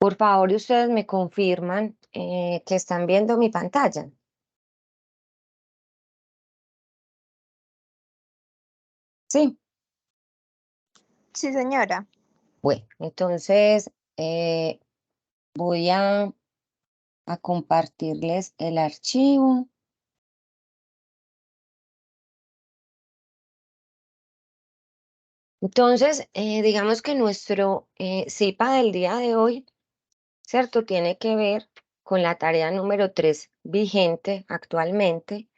Por favor, ustedes me confirman que están viendo mi pantalla. Sí. Sí, señora. Bueno, entonces voy a compartirles el archivo. Entonces, digamos que nuestro CIPA del día de hoy, ¿cierto? Tiene que ver con la tarea número 3 vigente actualmente,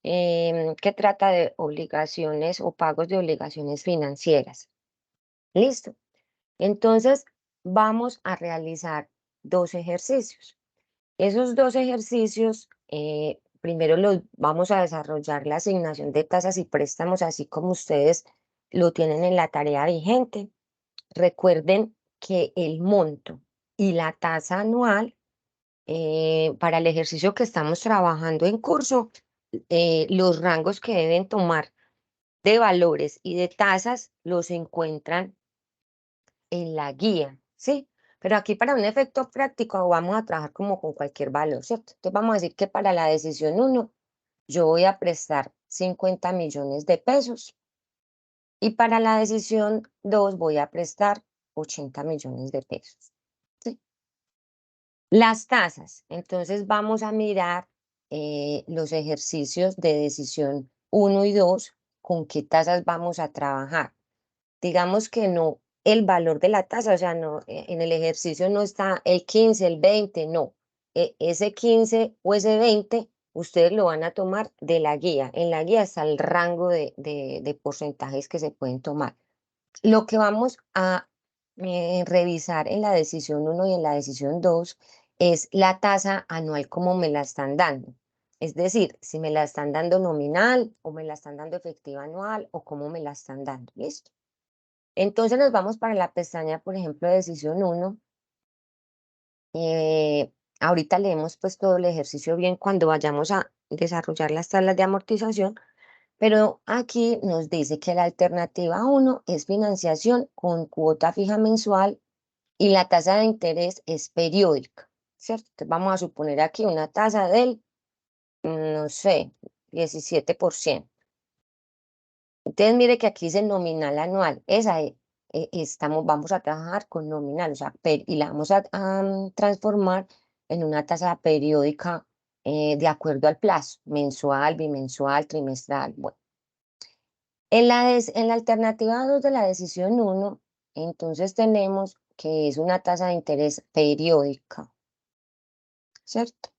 que trata de obligaciones o pagos de obligaciones financieras. Listo. Entonces, vamos a realizar dos ejercicios. Esos dos ejercicios, primero los vamos a desarrollar la asignación de tasas y préstamos, así como ustedes lo tienen en la tarea vigente. Recuerden que el monto y la tasa anual para el ejercicio que estamos trabajando en curso, los rangos que deben tomar de valores y de tasas los encuentran en la guía, ¿sí? Pero aquí para un efecto práctico vamos a trabajar como con cualquier valor, ¿cierto? Entonces vamos a decir que para la decisión 1 yo voy a prestar 50 millones de pesos y para la decisión 2 voy a prestar 80 millones de pesos, ¿sí? Las tasas, entonces vamos a mirar los ejercicios de decisión 1 y 2, con qué tasas vamos a trabajar. Digamos que no el valor de la tasa, o sea, no, en el ejercicio no está el 15, el 20, no. Ese 15 o ese 20, ustedes lo van a tomar de la guía. En la guía está el rango de porcentajes que se pueden tomar. Lo que vamos a revisar en la decisión 1 y en la decisión 2 es la tasa anual como me la están dando. Es decir, si me la están dando nominal o me la están dando efectiva anual o cómo me la están dando. ¿Listo? Entonces nos vamos para la pestaña, por ejemplo, de decisión 1. Ahorita leemos pues todo el ejercicio bien cuando vayamos a desarrollar las tablas de amortización, pero aquí nos dice que la alternativa 1 es financiación con cuota fija mensual y la tasa de interés es periódica, ¿cierto? Entonces vamos a suponer aquí una tasa del, no sé, 17%. Entonces, mire que aquí dice nominal anual. Esa vamos a trabajar con nominal, o sea, y la vamos a transformar en una tasa periódica de acuerdo al plazo, mensual, bimensual, trimestral. Bueno, en la alternativa 2 de la decisión 1, entonces tenemos que es una tasa de interés periódica, ¿cierto?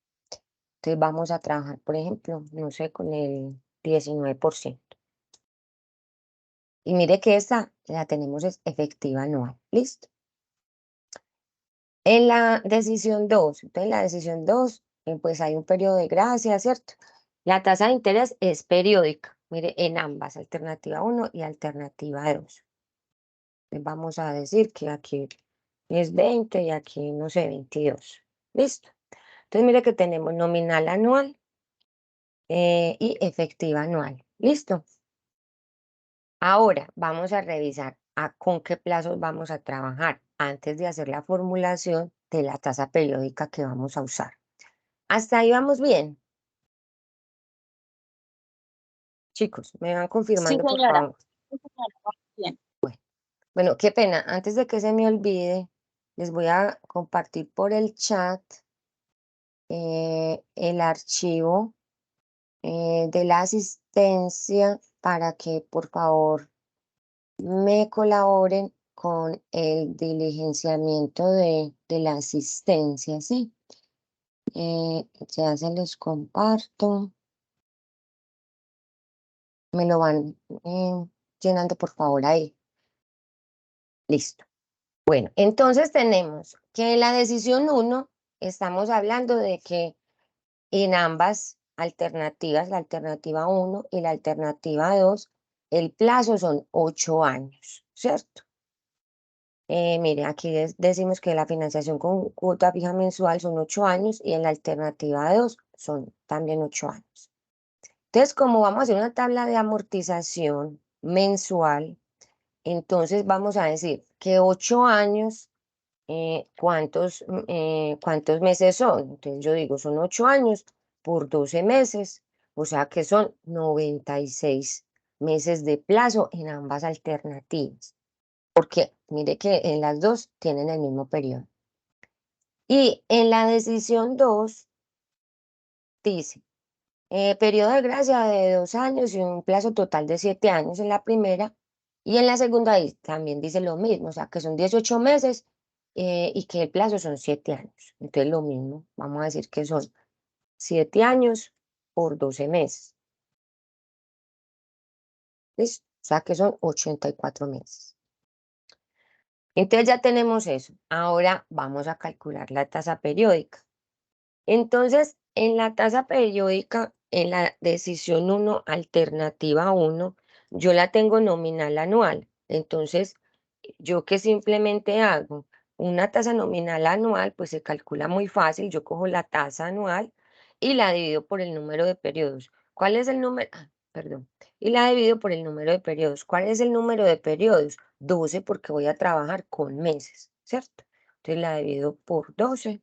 Entonces vamos a trabajar, por ejemplo, no sé, con el 19%. Y mire que esta la tenemos es efectiva anual. ¿Listo? En la decisión 2, entonces en la decisión 2, pues hay un periodo de gracia, ¿cierto? La tasa de interés es periódica, mire, en ambas, alternativa 1 y alternativa 2. Entonces vamos a decir que aquí es 20 y aquí, no sé, 22. ¿Listo? Entonces mire que tenemos nominal anual y efectiva anual. ¿Listo? Ahora vamos a revisar con qué plazos vamos a trabajar antes de hacer la formulación de la tasa periódica que vamos a usar. ¿Hasta ahí vamos bien? Chicos, me van Sí, confirmando, por señora. favor. Sí, señora, vamos bien. Bueno, qué pena. Antes de que se me olvide, les voy a compartir por el chat el archivo de la asistencia para que, por favor, me colaboren con el diligenciamiento de la asistencia, ¿sí? Ya se los comparto. Me lo van llenando, por favor, ahí. Listo. Bueno, entonces tenemos que en la decisión 1 estamos hablando de que en ambas alternativas, la alternativa 1 y la alternativa 2, el plazo son 8 años, ¿cierto? Mire, aquí decimos que la financiación con cuota fija mensual son 8 años y en la alternativa 2 son también 8 años. Entonces, como vamos a hacer una tabla de amortización mensual, entonces vamos a decir que 8 años cuántos meses son. Entonces yo digo, son 8 años por 12 meses, o sea que son 96 meses de plazo en ambas alternativas, porque mire que en las dos tienen el mismo periodo. Y en la decisión 2 dice, periodo de gracia de 2 años y un plazo total de 7 años en la primera, y en la segunda también dice lo mismo, o sea que son 18 meses y que el plazo son 7 años. Entonces lo mismo, vamos a decir que son 7 años por 12 meses. ¿Listo? O sea que son 84 meses. Entonces ya tenemos eso. Ahora vamos a calcular la tasa periódica. Entonces, en la tasa periódica, en la decisión 1, alternativa 1, yo la tengo nominal anual. Entonces, yo que simplemente hago una tasa nominal anual, pues se calcula muy fácil. Yo cojo la tasa anual y la divido por el número de periodos. ¿Cuál es el número? Perdón. Y la divido por el número de periodos. ¿Cuál es el número de periodos? 12 porque voy a trabajar con meses, ¿cierto? Entonces la divido por 12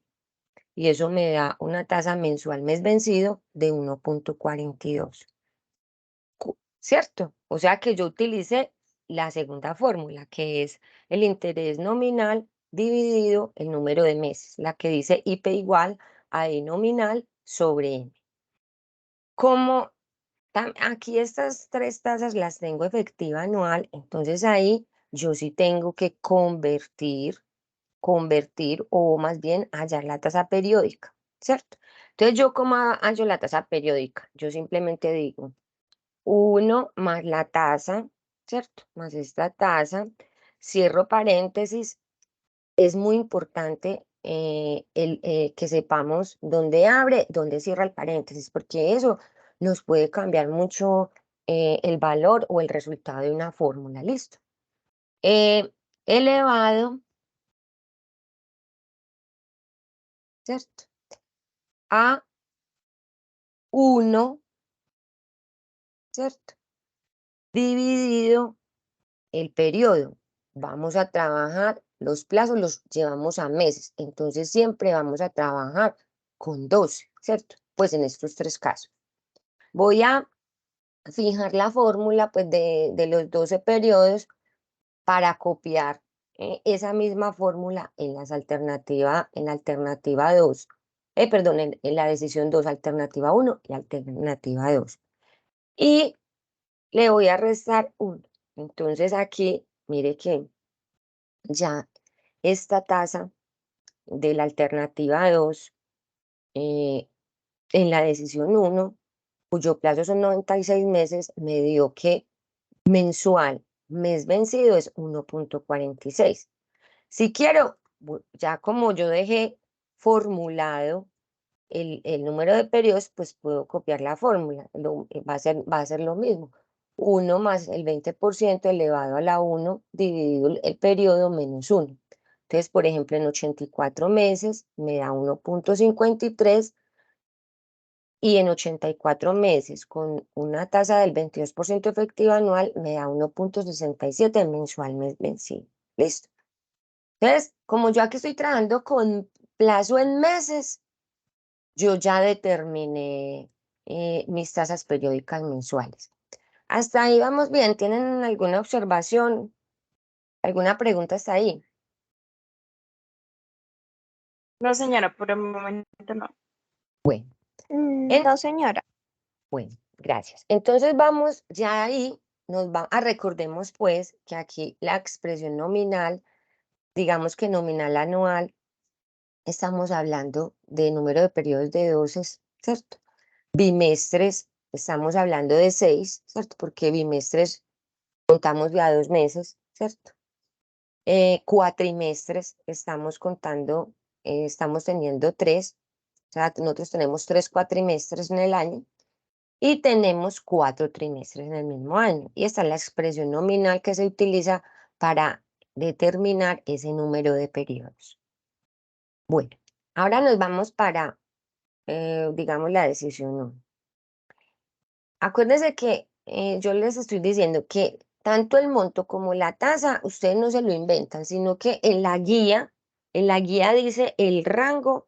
y eso me da una tasa mensual mes vencido de 1,42, ¿cierto? O sea que yo utilicé la segunda fórmula, que es el interés nominal dividido el número de meses, la que dice IP igual a I nominal sobre N. Como aquí estas tres tasas las tengo efectiva anual, entonces ahí yo sí tengo que convertir o más bien hallar la tasa periódica, ¿cierto? Entonces, ¿yo cómo hallo la tasa periódica? Yo simplemente digo 1 más la tasa, ¿cierto? Más esta tasa, cierro paréntesis. Es muy importante que sepamos dónde abre, dónde cierra el paréntesis, porque eso nos puede cambiar mucho el valor o el resultado de una fórmula, ¿listo? Elevado, ¿cierto? A 1, ¿cierto? Dividido el periodo. Vamos a trabajar, los plazos los llevamos a meses, entonces siempre vamos a trabajar con 12, ¿cierto? Pues en estos tres casos. Voy a fijar la fórmula pues de los 12 periodos para copiar esa misma fórmula en en la alternativa 2, perdón, en la decisión 2, alternativa 1 y alternativa 2. Y le voy a restar 1. Entonces aquí, mire que ya esta tasa de la alternativa 2 en la decisión 1, cuyo plazo son 96 meses, me dio que mensual, mes vencido es 1,46. Si quiero, ya como yo dejé formulado el número de periodos, pues puedo copiar la fórmula. Va a ser lo mismo. 1 más el 20% elevado a la 1 dividido el periodo menos 1. Entonces, por ejemplo, en 84 meses me da 1,53 y en 84 meses con una tasa del 22% efectiva anual me da 1,67 mensual mes vencido. ¿Listo? Entonces, como yo aquí estoy trabajando con plazo en meses, yo ya determiné mis tasas periódicas mensuales. Hasta ahí vamos bien. ¿Tienen alguna observación? ¿Alguna pregunta hasta ahí? No, señora, por el momento no. Bueno, No, señora. bueno, gracias. Entonces vamos ya ahí, recordemos pues que aquí la expresión nominal, digamos que nominal anual, estamos hablando de número de periodos de 12, ¿cierto? Bimestres, estamos hablando de 6, ¿cierto? Porque bimestres contamos de a 2 meses, ¿cierto? Cuatrimestres, estamos teniendo 3, o sea, nosotros tenemos 3 cuatrimestres en el año y tenemos 4 trimestres en el mismo año. Y esta es la expresión nominal que se utiliza para determinar ese número de periodos. Bueno, ahora nos vamos para, digamos, la decisión 1. Acuérdense que yo les estoy diciendo que tanto el monto como la tasa, ustedes no se lo inventan, sino que en la guía En la guía dice el rango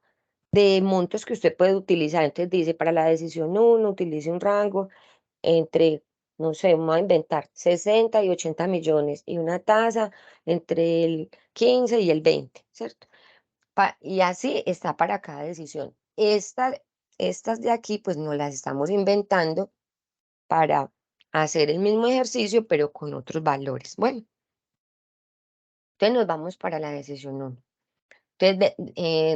de montos que usted puede utilizar. Entonces dice, para la decisión 1, utilice un rango entre, no sé, vamos a inventar, 60 y 80 millones y una tasa entre el 15 y el 20, ¿cierto? Y así está para cada decisión. Estas de aquí, pues no las estamos inventando para hacer el mismo ejercicio, pero con otros valores. Bueno, entonces nos vamos para la decisión 1. Entonces,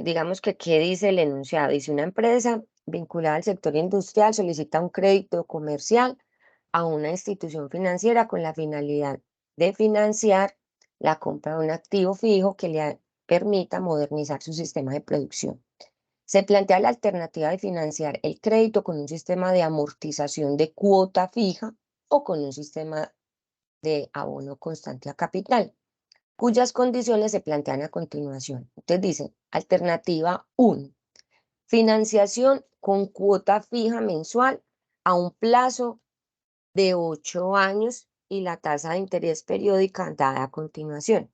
digamos que, ¿qué dice el enunciado? Dice, una empresa vinculada al sector industrial solicita un crédito comercial a una institución financiera con la finalidad de financiar la compra de un activo fijo que le permita modernizar su sistema de producción. Se plantea la alternativa de financiar el crédito con un sistema de amortización de cuota fija o con un sistema de abono constante a capital, cuyas condiciones se plantean a continuación. Entonces dice, alternativa 1, financiación con cuota fija mensual a un plazo de 8 años y la tasa de interés periódica dada a continuación.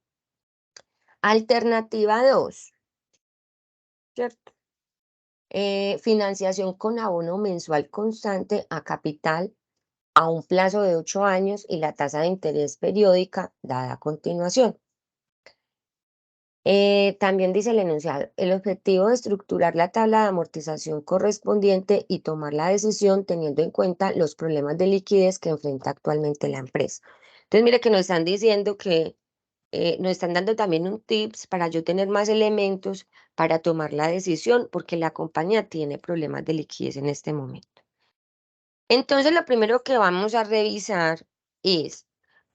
Alternativa 2, ¿cierto? Financiación con abono mensual constante a capital a un plazo de 8 años y la tasa de interés periódica dada a continuación. También dice el enunciado, el objetivo de estructurar la tabla de amortización correspondiente y tomar la decisión teniendo en cuenta los problemas de liquidez que enfrenta actualmente la empresa. Entonces, mire que nos están diciendo que nos están dando también un tips para yo tener más elementos para tomar la decisión porque la compañía tiene problemas de liquidez en este momento. Entonces, lo primero que vamos a revisar es,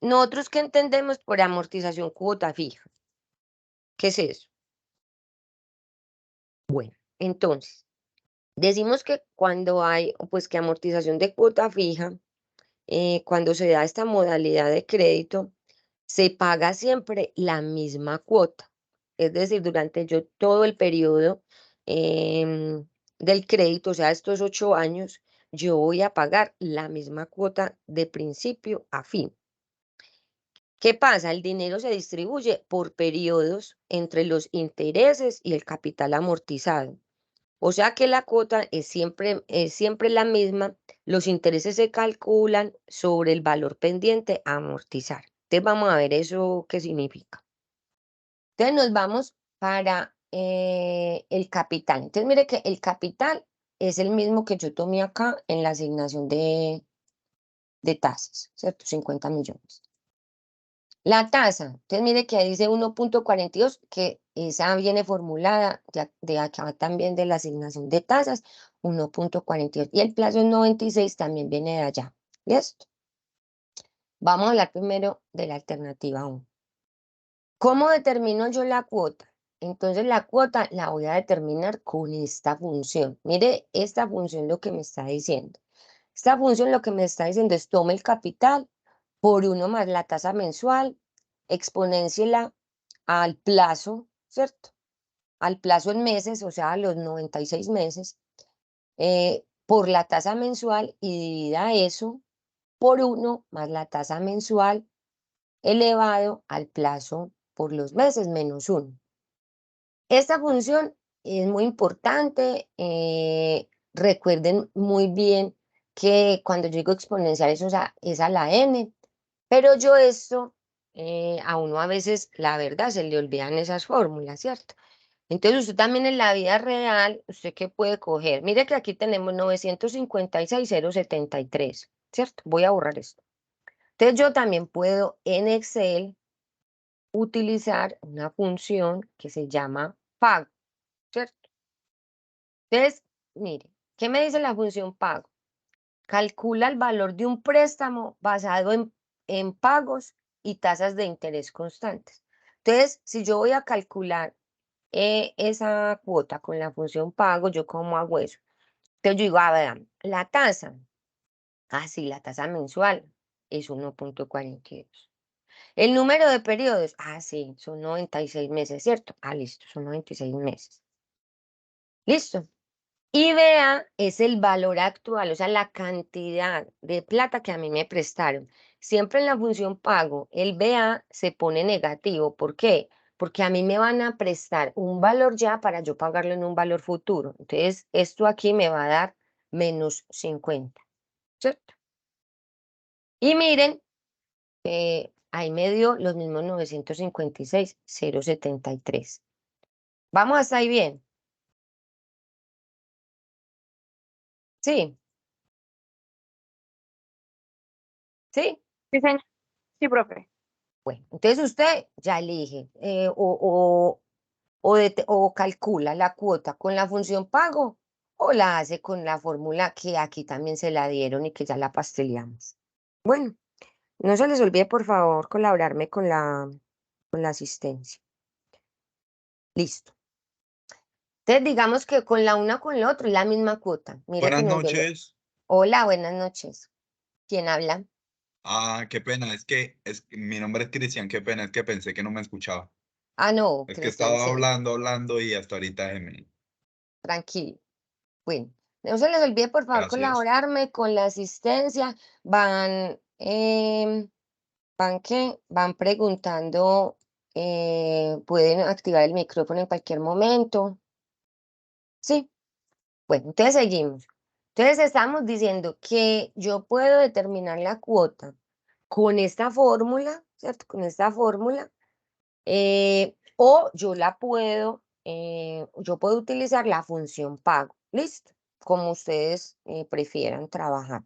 nosotros qué entendemos por amortización cuota fija. ¿Qué es eso? Bueno, entonces, decimos que cuando hay, pues que amortización de cuota fija, cuando se da esta modalidad de crédito, se paga siempre la misma cuota. Es decir, durante todo el periodo del crédito, o sea, estos 8 años, yo voy a pagar la misma cuota de principio a fin. ¿Qué pasa? El dinero se distribuye por periodos entre los intereses y el capital amortizado. O sea que la cuota es siempre la misma, los intereses se calculan sobre el valor pendiente a amortizar. Entonces vamos a ver eso qué significa. Entonces nos vamos para el capital. Entonces mire que el capital es el mismo que yo tomé acá en la asignación de tasas, ¿cierto? 50 millones. La tasa, entonces mire que ahí dice 1,42, que esa viene formulada de acá también de la asignación de tasas, 1,42. Y el plazo en 96 también viene de allá. ¿Listo? Vamos a hablar primero de la alternativa 1. ¿Cómo determino yo la cuota? Entonces la cuota la voy a determinar con esta función. Mire esta función lo que me está diciendo. Esta función lo que me está diciendo es tome el capital por 1 más la tasa mensual, exponénciela al plazo, ¿cierto? Al plazo en meses, o sea, a los 96 meses, por la tasa mensual y divida eso por 1 más la tasa mensual elevado al plazo por los meses menos 1. Esta función es muy importante. Recuerden muy bien que cuando yo digo exponencial eso es a la n, pero yo esto, a uno a veces, la verdad, se le olvidan esas fórmulas, ¿cierto? Entonces usted también en la vida real, ¿usted qué puede coger? Mire que aquí tenemos 956,073, ¿cierto? Voy a borrar esto. Entonces yo también puedo en Excel utilizar una función que se llama pago, ¿cierto? Entonces, mire, ¿qué me dice la función pago? Calcula el valor de un préstamo basado en pagos y tasas de interés constantes. Entonces, si yo voy a calcular esa cuota con la función pago, ¿yo cómo hago eso? Entonces yo digo, ver, la tasa, sí, la tasa mensual es 1,42. El número de periodos, sí, son 96 meses, ¿cierto? Listo, son 96 meses. Listo. Y vea, es el valor actual, o sea, la cantidad de plata que a mí me prestaron. Siempre en la función pago, el BA se pone negativo. ¿Por qué? porque a mí me van a prestar un valor ya para yo pagarlo en un valor futuro. Entonces, esto aquí me va a dar menos 50, ¿cierto? Y miren, ahí me dio los mismos 956,073. ¿Vamos hasta ahí bien? Sí, sí. Sí, señor. Sí, profe. Bueno, entonces usted ya elige o calcula la cuota con la función pago o la hace con la fórmula que aquí también se la dieron y que ya la pasteleamos. Bueno, no se les olvide por favor colaborarme con la asistencia. Listo. Entonces digamos que con la una con la otra es la misma cuota. Mire que Buenas nos dio. noches. Hola, buenas noches. ¿Quién habla? Qué pena, mi nombre es Cristian, qué pena, es que pensé que no me escuchaba. Ah, no, Es que Cristian, estaba sí, hablando y hasta ahorita tranquilo. Bueno, no se les olvide por favor Gracias. colaborarme con la asistencia. Van preguntando, pueden activar el micrófono en cualquier momento. Sí, bueno, entonces seguimos. Entonces estamos diciendo que yo puedo determinar la cuota con esta fórmula, ¿cierto? Con esta fórmula, o yo puedo utilizar la función pago, ¿listo? Como ustedes prefieran trabajar.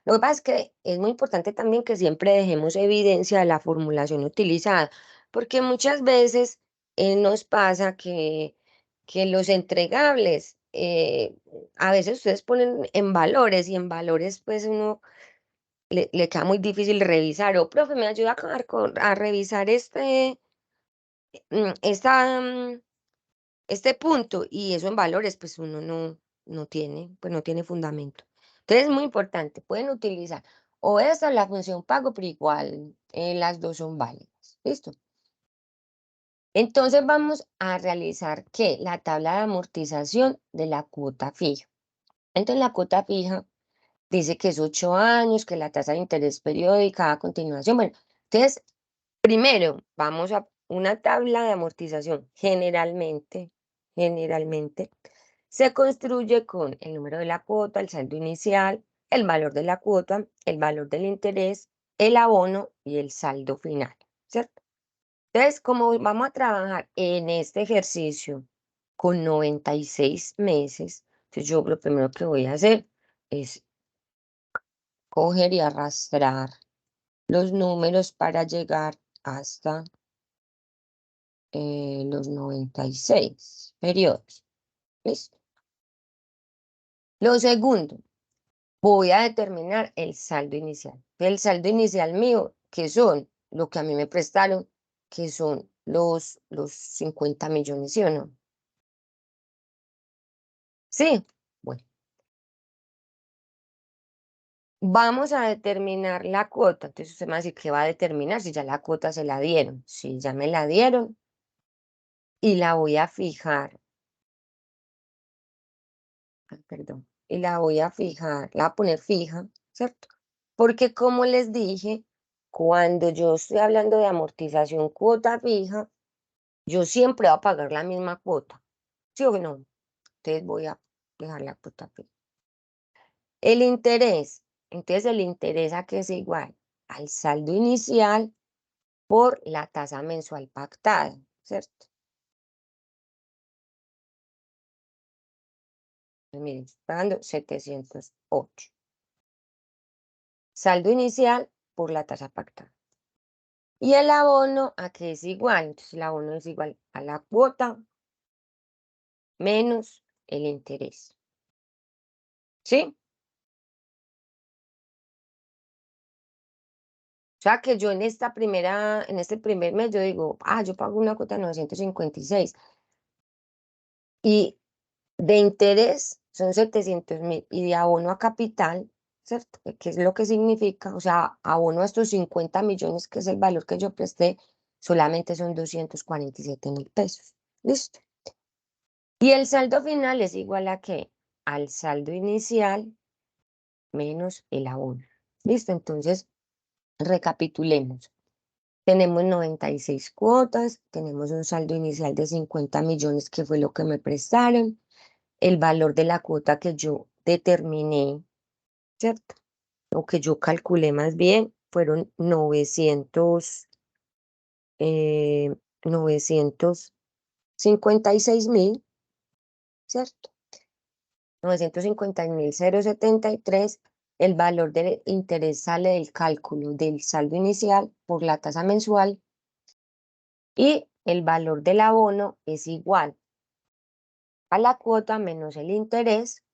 Lo que pasa es que es muy importante también que siempre dejemos evidencia de la formulación utilizada, porque muchas veces nos pasa que los entregables, a veces ustedes ponen en valores y en valores pues uno le queda muy difícil revisar, o profe, me ayuda a revisar mm, esta, mm, este punto, y eso en valores, pues uno no tiene fundamento. Entonces es muy importante, pueden utilizar o esta o la función pago, pero igual las dos son válidas. ¿Listo? Entonces vamos a realizar ¿qué? La tabla de amortización de la cuota fija. Entonces la cuota fija dice que es 8 años, que la tasa de interés periódica a continuación. Bueno, entonces primero, vamos a una tabla de amortización. Generalmente, se construye con el número de la cuota, el saldo inicial, el valor de la cuota, el valor del interés, el abono y el saldo final, ¿cierto? Entonces, como vamos a trabajar en este ejercicio con 96 meses, entonces yo lo primero que voy a hacer es coger y arrastrar los números para llegar hasta los 96 periodos. ¿Listo? Lo segundo, voy a determinar el saldo inicial. El saldo inicial mío, que son lo que a mí me prestaron, que son los 50 millones, ¿sí o no? Sí. Bueno, vamos a determinar la cuota. Entonces usted me va a decir qué va a determinar si ya la cuota se la dieron. Si ya me la dieron y la voy a fijar. Perdón, y la voy a fijar, la voy a poner fija, ¿cierto? Porque como les dije, cuando yo estoy hablando de amortización cuota fija, yo siempre voy a pagar la misma cuota, ¿sí o no? Entonces voy a dejar la cuota fija. El interés, entonces el interés aquí es igual al saldo inicial por la tasa mensual pactada, ¿cierto? Pues miren, estoy pagando 708. Saldo inicial por la tasa pactada. Y el abono aquí es igual, entonces el abono es igual a la cuota menos el interés. ¿Sí? O sea que yo en este primer mes, yo digo, yo pago una cuota de 956 y de interés son 700.000 y de abono a capital, ¿cierto? ¿Qué es lo que significa? O sea, abono a estos 50 millones, que es el valor que yo presté, solamente son 247.000 pesos. ¿Listo? Y el saldo final es igual a ¿qué? Al saldo inicial menos el abono. ¿Listo? Entonces, recapitulemos. Tenemos 96 cuotas, tenemos un saldo inicial de 50 millones, que fue lo que me prestaron. El valor de la cuota que yo determiné, ¿cierto? O que yo calculé más bien, fueron 956.000, ¿cierto? 950.073. El valor del interés sale del cálculo del saldo inicial por la tasa mensual y el valor del abono es igual a la cuota menos el interés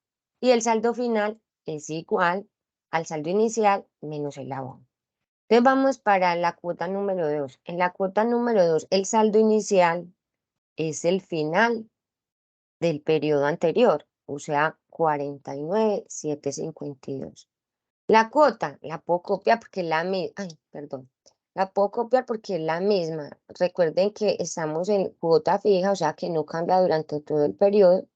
y el saldo final es igual al saldo inicial menos el abono. Entonces vamos para la cuota número 2. En la cuota número 2, el saldo inicial es el final del periodo anterior, o sea, 49.752. La cuota la puedo copiar porque es la misma. Ay, perdón. La puedo copiar porque es la misma. Recuerden que estamos en cuota fija, o sea que no cambia durante todo el periodo.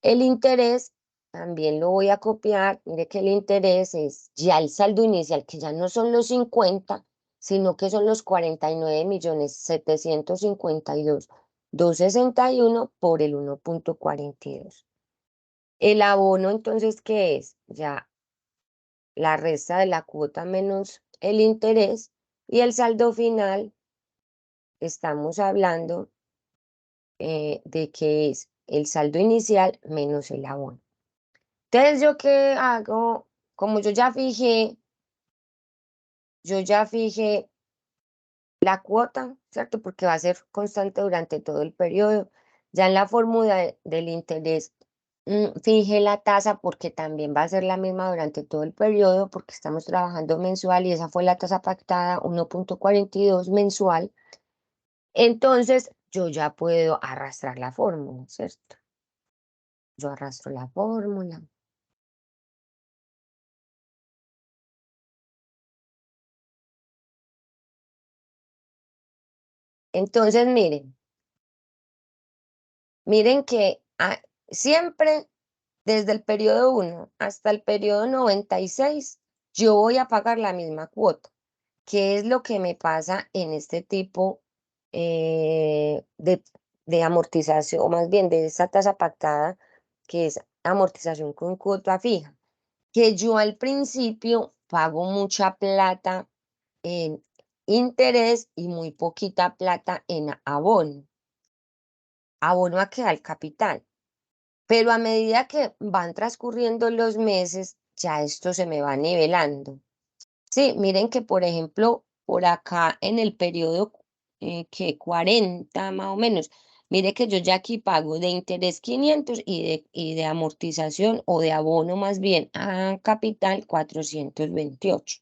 El interés también lo voy a copiar. Mire que el interés es ya el saldo inicial, que ya no son los 50, sino que son los 49.752.261 por el 1.42. El abono, entonces, ¿qué es? Ya la resta de la cuota menos el interés y el saldo final, estamos hablando de que es el saldo inicial menos el abono. Entonces, ¿yo qué hago? Como yo ya fijé la cuota, ¿cierto? Porque va a ser constante durante todo el periodo. Ya en la fórmula del interés, fijé la tasa porque también va a ser la misma durante todo el periodo, porque estamos trabajando mensual y esa fue la tasa pactada, 1.42 mensual. Entonces, yo ya puedo arrastrar la fórmula, ¿cierto? Yo arrastro la fórmula. Entonces, miren que siempre desde el periodo 1 hasta el periodo 96, yo voy a pagar la misma cuota. ¿Qué es lo que me pasa en este tipo de amortización, o más bien de esta tasa pactada, que es amortización con cuota fija? Que yo al principio pago mucha plata en interés y muy poquita plata en abono. ¿Abono a qué? Al capital. Pero a medida que van transcurriendo los meses, ya esto se me va nivelando. Sí, miren que, por ejemplo, por acá en el periodo que 40 más o menos, mire que yo ya aquí pago de interés 500 y de amortización o de abono más bien a capital 428.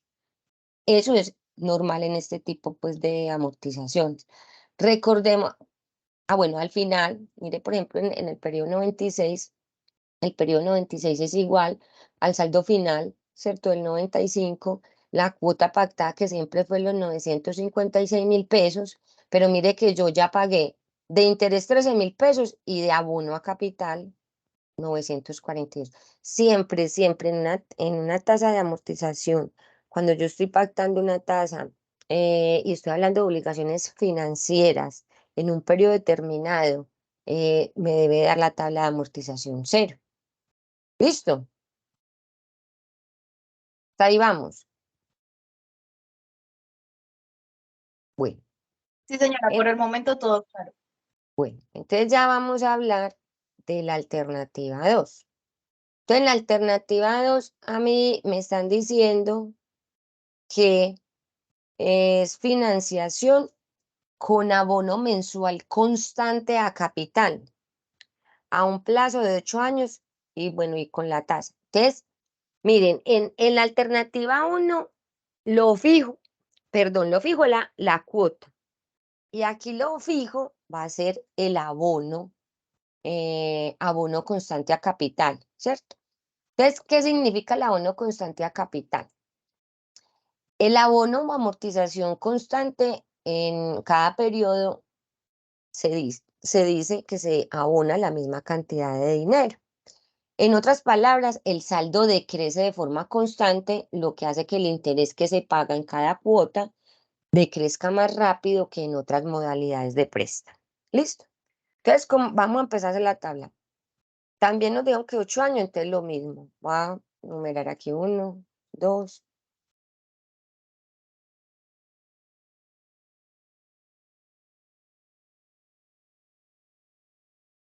Eso es normal en este tipo pues de amortizaciones. Recordemos, bueno, al final, mire por ejemplo en el periodo 96, el periodo 96 es igual al saldo final, ¿cierto? Del 95, la cuota pactada que siempre fue los 956.000 pesos, pero mire que yo ya pagué de interés 13.000 pesos y de abono a capital 942. Siempre, siempre en una tasa de amortización, cuando yo estoy pactando una tasa y estoy hablando de obligaciones financieras en un periodo determinado, me debe dar la tabla de amortización cero. ¿Listo? Hasta ahí vamos. Bueno, Sí, señora, por el momento todo claro. bueno, entonces ya vamos a hablar de la alternativa 2. Entonces, en la alternativa 2, a mí me están diciendo que es financiación con abono mensual constante a capital, a un plazo de 8 años y bueno, y con la tasa. Entonces, miren, en la alternativa 1, lo fijo la cuota. Y aquí lo fijo va a ser el abono, abono constante a capital, ¿cierto? Entonces, ¿qué significa el abono constante a capital? El abono o amortización constante en cada periodo se dice que se abona la misma cantidad de dinero. En otras palabras, el saldo decrece de forma constante, lo que hace que el interés que se paga en cada cuota decrezca más rápido que en otras modalidades de préstamo. ¿Listo? Entonces, vamos a empezar a hacer la tabla. También nos dijeron que 8 años, entonces lo mismo. Voy a numerar aquí 1, 2.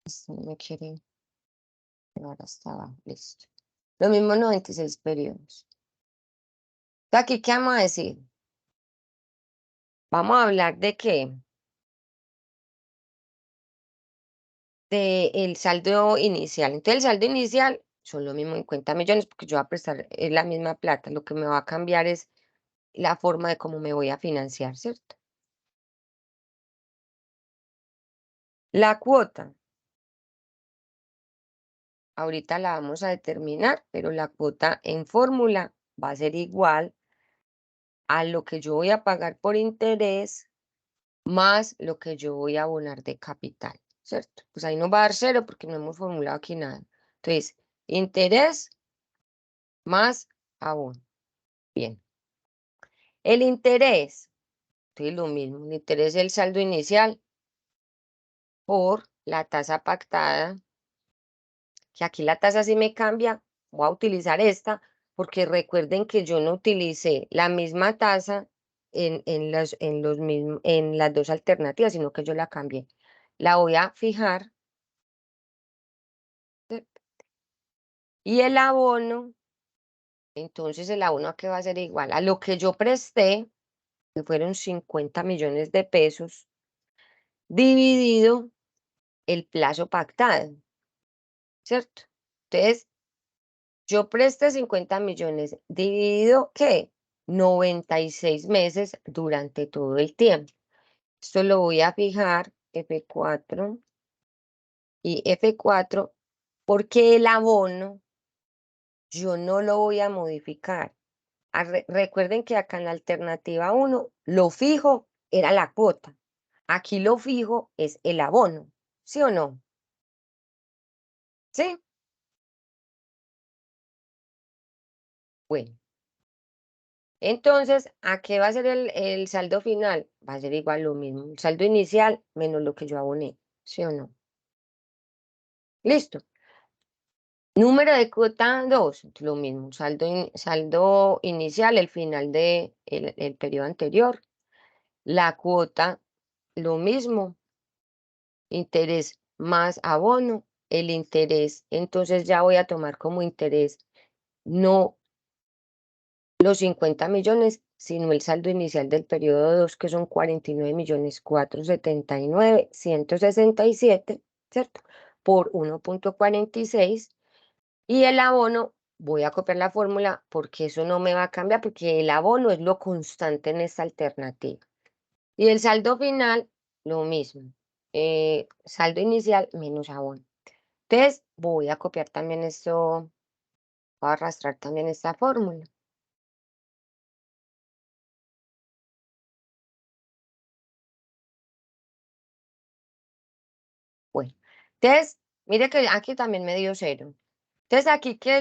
Esto no me quiere llevar hasta abajo. Listo. Lo mismo 96 periodos. Entonces, aquí, ¿qué vamos a decir? Vamos a hablar de qué. De el saldo inicial. Entonces, el saldo inicial son lo mismo 50 millones porque yo voy a prestar la misma plata. Lo que me va a cambiar es la forma de cómo me voy a financiar, ¿cierto? La cuota. Ahorita la vamos a determinar, pero la cuota en fórmula va a ser igual a lo que yo voy a pagar por interés más lo que yo voy a abonar de capital, ¿cierto? Pues ahí nos va a dar 0 porque no hemos formulado aquí nada. Entonces, interés más abono. Bien. El interés, entonces lo mismo, el interés es el saldo inicial por la tasa pactada, que aquí la tasa sí me cambia, voy a utilizar esta, porque recuerden que yo no utilicé la misma tasa en las dos alternativas, sino que yo la cambié. La voy a fijar. Y el abono, entonces el abono a qué va a ser igual a lo que yo presté, que fueron 50 millones de pesos, dividido el plazo pactado, ¿cierto? Entonces, yo presté 50 millones, dividido, ¿qué? 96 meses durante todo el tiempo. Esto lo voy a fijar, F4 y F4, porque el abono yo no lo voy a modificar. Recuerden que acá en la alternativa 1, lo fijo era la cuota. Aquí lo fijo es el abono, ¿sí o no? ¿Sí? Bueno. Entonces, ¿a qué va a ser el saldo final? Va a ser igual lo mismo. El saldo inicial menos lo que yo aboné, ¿sí o no? Listo. Número de cuota 2, lo mismo. Saldo inicial, el final del el periodo anterior. La cuota, lo mismo. Interés más abono. El interés, entonces ya voy a tomar como interés no los 50 millones, sino el saldo inicial del periodo 2, que son 49.479.167, ¿cierto? Por 1.46. Y el abono, voy a copiar la fórmula porque eso no me va a cambiar, porque el abono es lo constante en esta alternativa. Y el saldo final, lo mismo. Saldo inicial menos abono. Entonces, voy a copiar también esto, voy a arrastrar también esta fórmula. Bueno, entonces, mire que aquí también me dio 0. Entonces, aquí, qué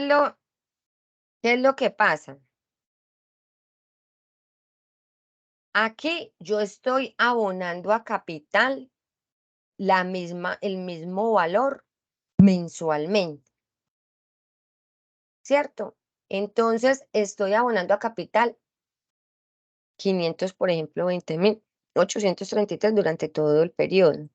es lo que pasa? Aquí yo estoy abonando a capital el mismo valor mensualmente, ¿cierto? Entonces, estoy abonando a capital 500, por ejemplo, 20.833 durante todo el periodo.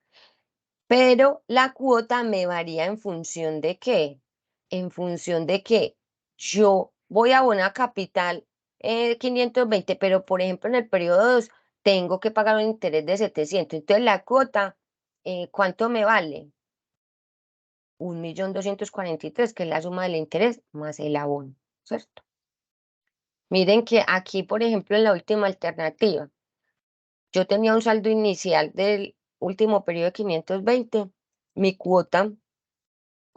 Pero la cuota me varía en función de qué. En función de que yo voy a abonar capital 520, pero por ejemplo en el periodo 2 tengo que pagar un interés de 700. Entonces la cuota, ¿cuánto me vale? 1.243.000, que es la suma del interés más el abono, ¿cierto? Miren que aquí, por ejemplo, en la última alternativa, yo tenía un saldo inicial del último periodo de 520, mi cuota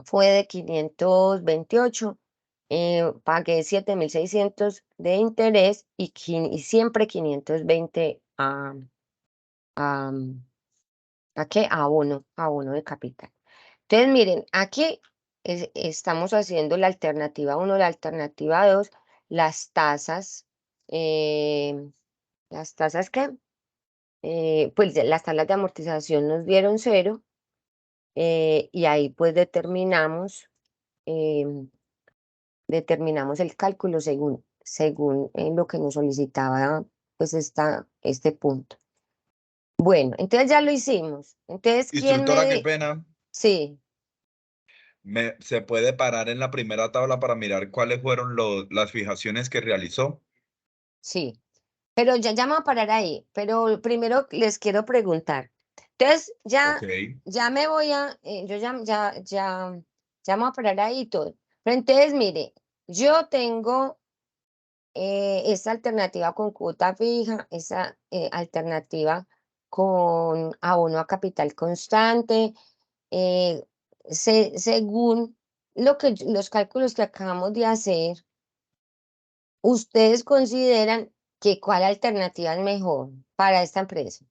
fue de 528, pagué 7.600 de interés y siempre 520 a, ¿a qué? Abono de capital. Entonces, miren, aquí estamos haciendo la alternativa 1, la alternativa 2, las tasas. las tasas que, pues las tablas de amortización nos dieron 0, y ahí pues em, determinamos el cálculo según lo que nos solicitaba pues este punto. Bueno, entonces ya lo hicimos. Entonces, ¿quién Instructora, qué me...? pena. Sí, ¿Se puede parar en la primera tabla para mirar cuáles fueron las fijaciones que realizó? sí. Pero ya me voy a parar ahí. Pero primero les quiero preguntar. Entonces, Ok. ya me voy yo ya me voy a parar ahí y todo. Pero entonces, mire, yo tengo esa alternativa con cuota fija, esa alternativa con abono a capital constante, eh, según los cálculos que acabamos de hacer, ¿ustedes consideran que cuál alternativa es mejor para esta empresa?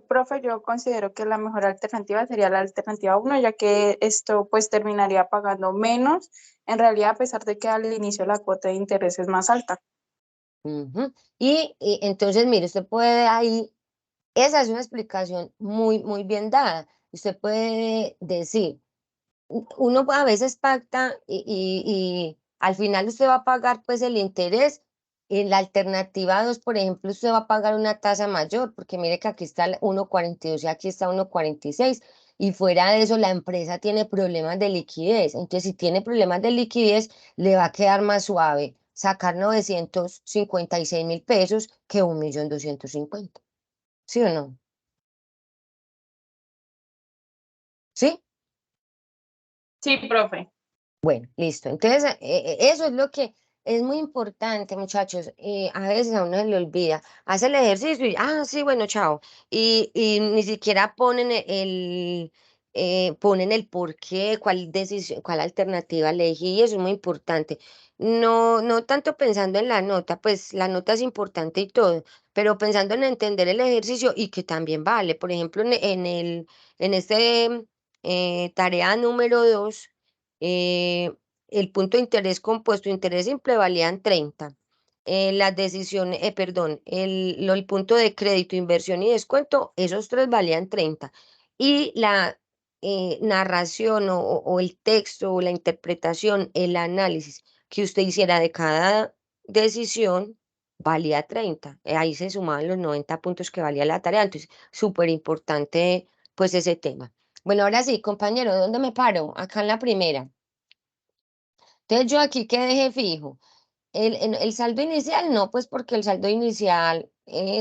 Profe, yo considero que la mejor alternativa sería la alternativa uno, ya que esto pues terminaría pagando menos, en realidad a pesar de que al inicio la cuota de interés es más alta. Ujú. Y entonces, mire, usted puede ahí, esa es una explicación muy bien dada. Usted puede decir, uno a veces pacta y al final usted va a pagar pues el interés. En la alternativa 2, por ejemplo, usted va a pagar una tasa mayor, porque mire que aquí está el 1,42 y aquí está 1,46. Y fuera de eso, la empresa tiene problemas de liquidez. Entonces, si tiene problemas de liquidez, le va a quedar más suave sacar 956.000 pesos que 1.250.000. ¿Sí o no? ¿Sí? Sí, profe. Bueno, listo. Entonces, eso es lo que es muy importante, muchachos. A veces a uno se le olvida. Hace el ejercicio y, sí, bueno, chao. Y ni siquiera ponen el por qué, cuál decisión, cuál alternativa elegí, y eso es muy importante. No tanto pensando en la nota, pues la nota es importante y todo, pero pensando en entender el ejercicio y que también vale. Por ejemplo, en este tarea número 2, el punto de interés compuesto, interés simple valían 30. Las decisiones, perdón, el punto de crédito, inversión y descuento, esos tres valían 30. Y la narración o el texto o la interpretación, el análisis que usted hiciera de cada decisión valía 30. Ahí se sumaban los 90 puntos que valía la tarea. Entonces, súper importante pues ese tema. Bueno, ahora sí, compañero, ¿dónde me paro? Acá en la primera. Entonces yo aquí que dejé fijo. El saldo inicial no, pues porque el saldo inicial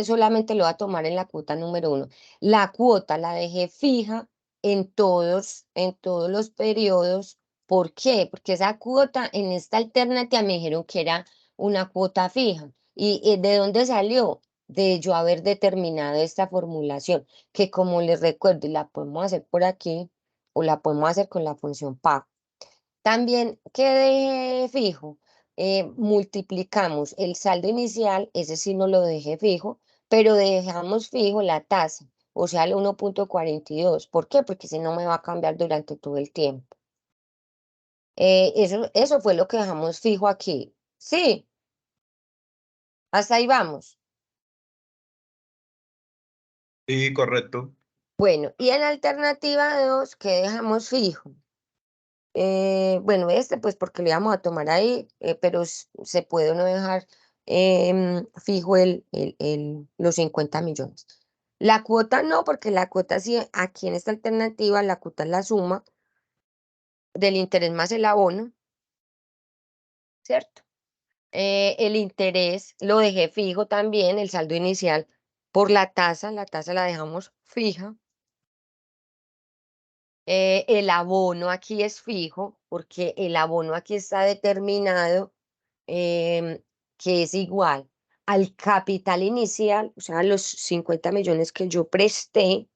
solamente lo va a tomar en la cuota número 1. La cuota la dejé fija en todos los periodos. ¿Por qué? Porque esa cuota en esta alternativa me dijeron que era una cuota fija. ¿Y de dónde salió? De yo haber determinado esta formulación, que como les recuerdo, y la podemos hacer por aquí o la podemos hacer con la función PAC. También quede fijo, multiplicamos el saldo inicial, ese sí no lo dejé fijo, pero dejamos fijo la tasa, o sea, el 1,42. ¿Por qué? Porque si no me va a cambiar durante todo el tiempo. Eso fue lo que dejamos fijo aquí. Sí, hasta ahí vamos. Sí, correcto. Bueno, y en la alternativa 2, ¿qué dejamos fijo? Bueno, pues porque le vamos a tomar ahí, pero se puede uno dejar fijo los 50 millones. La cuota no, porque la cuota sí, aquí en esta alternativa, la cuota es la suma del interés más el abono, ¿cierto? El interés lo dejé fijo también, el saldo inicial por la tasa la dejamos fija. El abono aquí es fijo, porque el abono aquí está determinado, em, que es igual al capital inicial, o sea, los 50 millones que yo presté,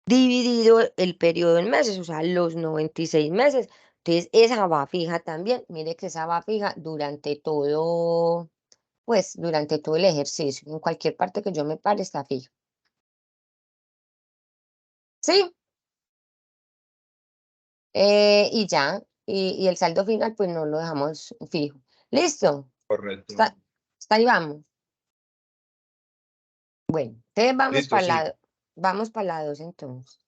dividido el periodo en meses, o sea, los 96 meses. Entonces, esa va fija también. Mire que esa va fija pues, durante todo el ejercicio. En cualquier parte que yo me pare está fija. ¿Sí? Y ya, y el saldo final pues no lo dejamos fijo. ¿Listo? Correcto. Hasta ahí vamos. Bueno, entonces Listo, sí. vamos para la 2 entonces.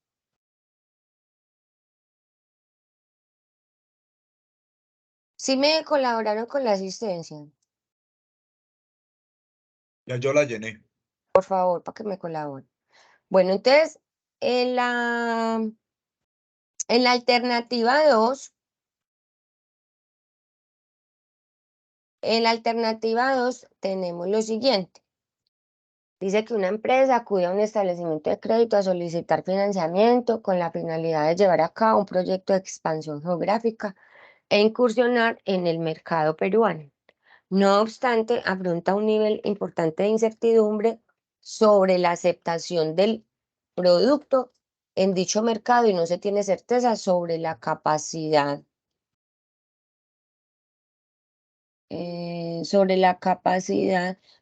Sí me colaboraron con la asistencia, Ya yo la llené. por favor, para que me colaboren. Bueno, entonces, en la alternativa 2, tenemos lo siguiente. Dice que una empresa acude a un establecimiento de crédito a solicitar financiamiento con la finalidad de llevar a cabo un proyecto de expansión geográfica e incursionar en el mercado peruano. No obstante, afronta un nivel importante de incertidumbre sobre la aceptación del producto en dicho mercado y no se tiene certeza sobre la capacidad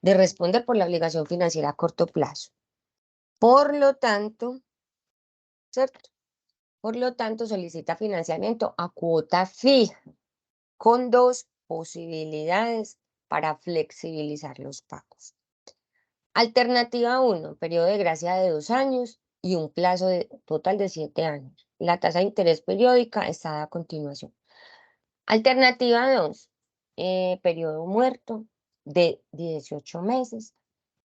de responder por la obligación financiera a corto plazo. Por lo tanto, ¿cierto? Por lo tanto, solicita financiamiento a cuota fija con dos posibilidades para flexibilizar los pagos. Alternativa 1, periodo de gracia de 2 años y un plazo total de 7 años. La tasa de interés periódica está a continuación. Alternativa 2, periodo muerto de 18 meses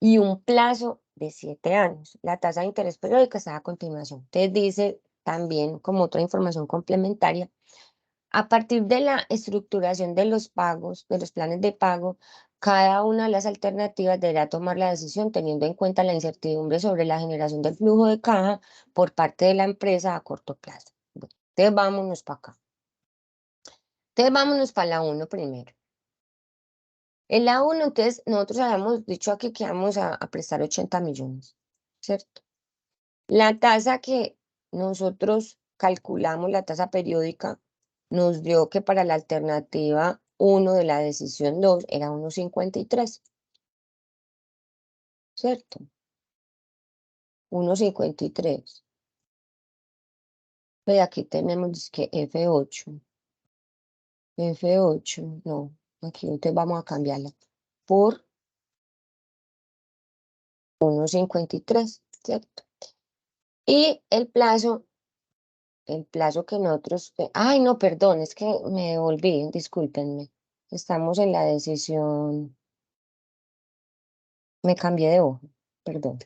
y un plazo de 7 años. La tasa de interés periódica está a continuación. Entonces dice también como otra información complementaria, a partir de la estructuración de los pagos, de los planes de pago, cada una de las alternativas deberá tomar la decisión teniendo en cuenta la incertidumbre sobre la generación del flujo de caja por parte de la empresa a corto plazo. Bueno, entonces vámonos para acá. Entonces vámonos para la 1 primero. En la 1, entonces, nosotros habíamos dicho aquí que vamos a prestar 80 millones, ¿cierto? La tasa que nosotros calculamos, la tasa periódica, nos dio que para la alternativa 1 de la decisión 2 era 1,53, ¿cierto? 1,53. Pues aquí tenemos que F8. F8, no, aquí entonces vamos a cambiarla por 1,53, ¿cierto? Y el plazo que nosotros, ay, no, perdón, es que me devolví, discúlpenme. Estamos en la decisión, me cambié de hoja, perdón.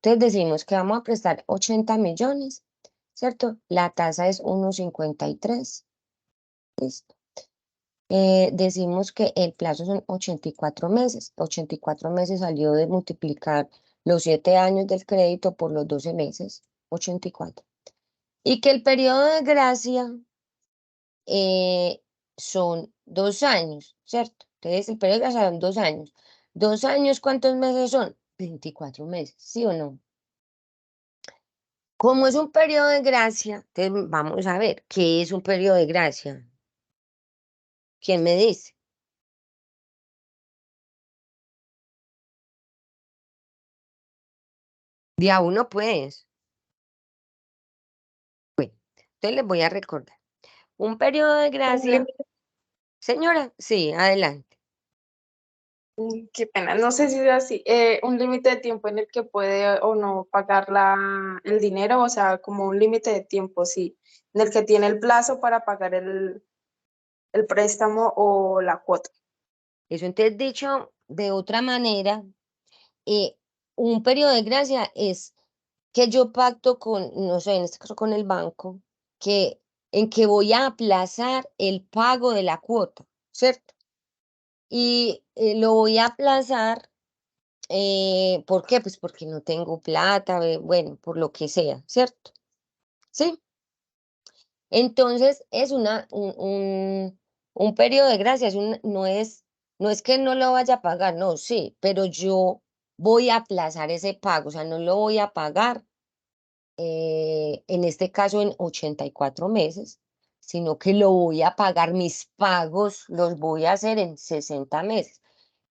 Entonces decimos que vamos a prestar 80 millones, ¿cierto? La tasa es 1,53, listo. Decimos que el plazo son 84 meses. 84 meses salió de multiplicar los 7 años del crédito por los 12 meses, 84. Y que el periodo de gracia son 2 años, ¿cierto? Entonces el periodo de gracia son 2 años. 2 años, ¿cuántos meses son? 24 meses, ¿sí o no? Como es un periodo de gracia, entonces vamos a ver, ¿qué es un periodo de gracia? ¿Quién me dice? De a uno, pues. Bueno, entonces les voy a recordar. Un periodo de Un gracia, límite, señora, sí, adelante. qué pena, no sé si es así, un límite de tiempo en el que puede o no pagar el dinero, o sea, como un límite de tiempo, sí, en el que tiene el plazo para pagar el préstamo o la cuota. Eso entonces dicho de otra manera, eh, un periodo de gracia es que yo pacto con, no sé, en este caso con el banco, en que voy a aplazar el pago de la cuota, ¿cierto? Y lo voy a aplazar, ¿por qué? Pues porque no tengo plata, bueno, por lo que sea, ¿cierto? Sí. Entonces es un periodo de gracia, no es que no lo vaya a pagar, no, sí, pero yo voy a aplazar ese pago, o sea, no lo voy a pagar en este caso en 84 meses, sino que lo voy a pagar, mis pagos los voy a hacer en 60 meses.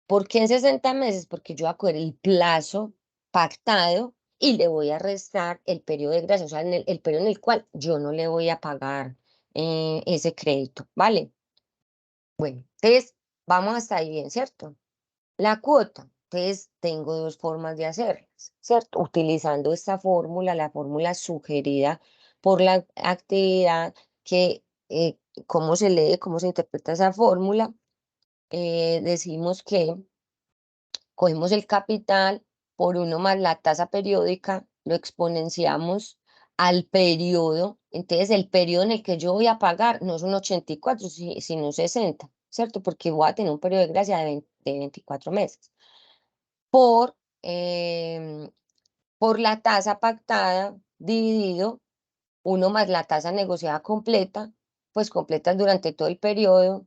¿Por qué en 60 meses? Porque yo voy a coger el plazo pactado y le voy a restar el periodo de gracia, o sea, el periodo en el cual yo no le voy a pagar ese crédito, ¿vale? Bueno, entonces vamos hasta ahí bien, ¿cierto? La cuota, entonces tengo dos formas de hacerlas, ¿cierto? Utilizando esta fórmula, la fórmula sugerida por la actividad, que cómo se lee, cómo se interpreta esa fórmula. Decimos que cogemos el capital por 1 más la tasa periódica, lo exponenciamos al periodo. Entonces, el periodo en el que yo voy a pagar no son 84, sino 60, ¿cierto? Porque voy a tener un periodo de gracia de 24 meses. Em, por la tasa pactada dividido 1 más la tasa negociada completa, pues completa durante todo el periodo,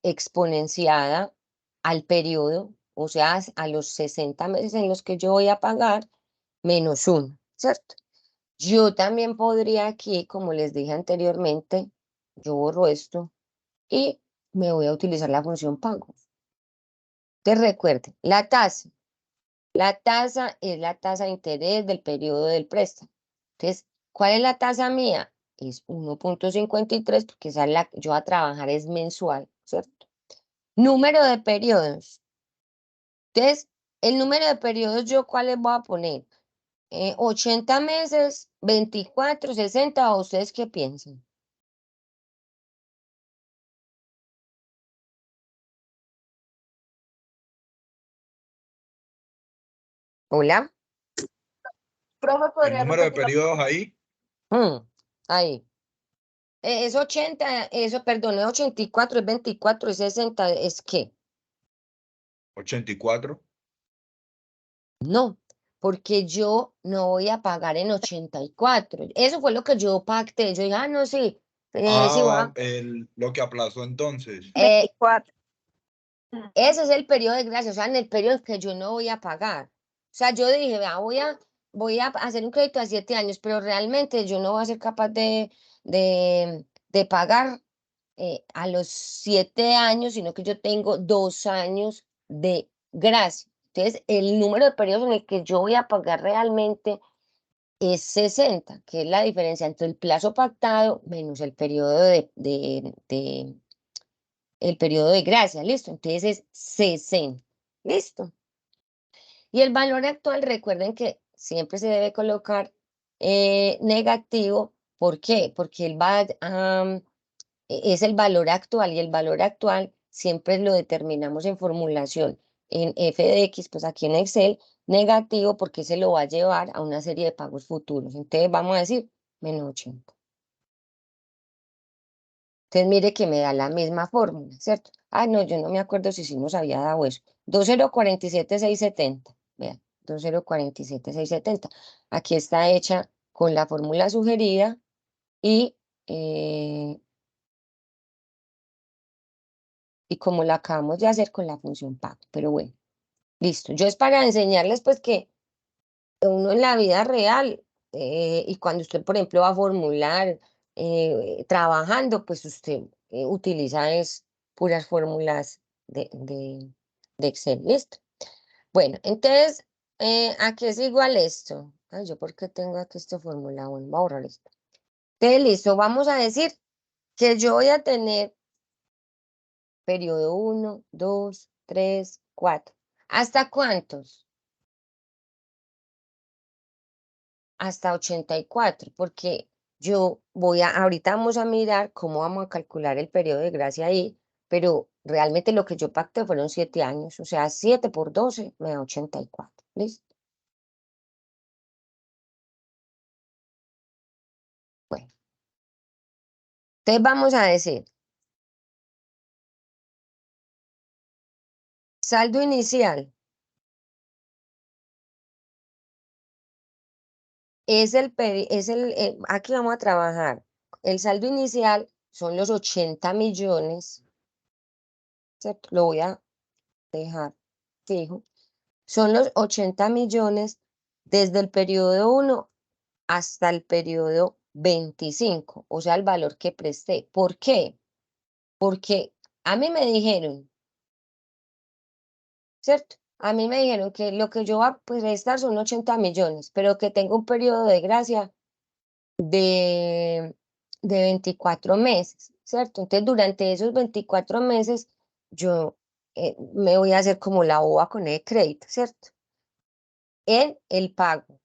exponenciada al periodo, o sea, a los 60 meses en los que yo voy a pagar, menos 1, ¿cierto? Yo también podría aquí, como les dije anteriormente, yo borro esto y me voy a utilizar la función pago. Entonces recuerden, la tasa es la tasa de interés del periodo del préstamo. Entonces, ¿cuál es la tasa mía? Es 1.53 porque esa es yo a trabajar es mensual, ¿cierto? Número de periodos. Entonces, el número de periodos, ¿yo cuáles voy a poner? 80 meses, 24, 60, ¿o ustedes qué piensan? Hola. Profe, El ¿podría número de repetir periodos ahí, Ahí. Es 80, eso, perdón, es 84, es 24, es 60, ¿es qué? 84. No, porque yo no voy a pagar en 84. Eso fue lo que yo pacté. Yo dije, ah, no, sí, sí voy a. Lo que aplazó entonces. 24? Ese es el periodo de gracia, o sea, en el periodo en que yo no voy a pagar. O sea, yo dije, vea, voy a hacer un crédito a 7 años, pero realmente yo no voy a ser capaz de pagar a los 7 años, sino que yo tengo 2 años de gracia. Entonces, el número de periodos en el que yo voy a pagar realmente es 60, que es la diferencia entre el plazo pactado menos el periodo de gracia, ¿listo? Entonces es 60, ¿listo? Y el valor actual, recuerden que siempre se debe colocar negativo. ¿Por qué? Porque es el valor actual, y el valor actual siempre lo determinamos en formulación en f de x, pues aquí en Excel, negativo, porque se lo va a llevar a una serie de pagos futuros. Entonces vamos a decir menos 80. Entonces mire que me da la misma fórmula, ¿cierto? Ah, no, yo no me acuerdo si nos había dado eso. 2047,670. Vean, 2047,670. Aquí está hecha con la fórmula sugerida y, eh, y como la acabamos de hacer con la función pago. Pero bueno, listo. Yo es para enseñarles pues que uno en la vida real, y cuando usted, por ejemplo, va a formular trabajando, pues usted utiliza es puras fórmulas de Excel, ¿listo? Bueno, entonces, ¿a qué es igual esto? Ay, ¿yo por qué tengo aquí esta fórmula? Bueno, voy a borrar esto. Entonces, listo, vamos a decir que yo voy a tener periodo 1, 2, 3, 4. ¿Hasta cuántos? Hasta 84, porque ahorita vamos a mirar cómo vamos a calcular el periodo de gracia ahí, pero realmente lo que yo pacté fueron 7 años, o sea, 7 por 12 me da 84, ¿listo? Bueno, entonces vamos a decir, saldo inicial aquí vamos a trabajar, el saldo inicial son los 80 millones, ¿cierto? Lo voy a dejar fijo. Son los 80 millones desde el periodo 1 hasta el periodo 25, o sea, el valor que presté. ¿Por qué? Porque a mí me dijeron, ¿cierto? a mí me dijeron que lo que yo voy a prestar son 80 millones, pero que tengo un periodo de gracia de 24 meses, ¿cierto? Entonces, durante esos 24 meses, yo me voy a hacer como la boba con el crédito, ¿cierto? En el pago,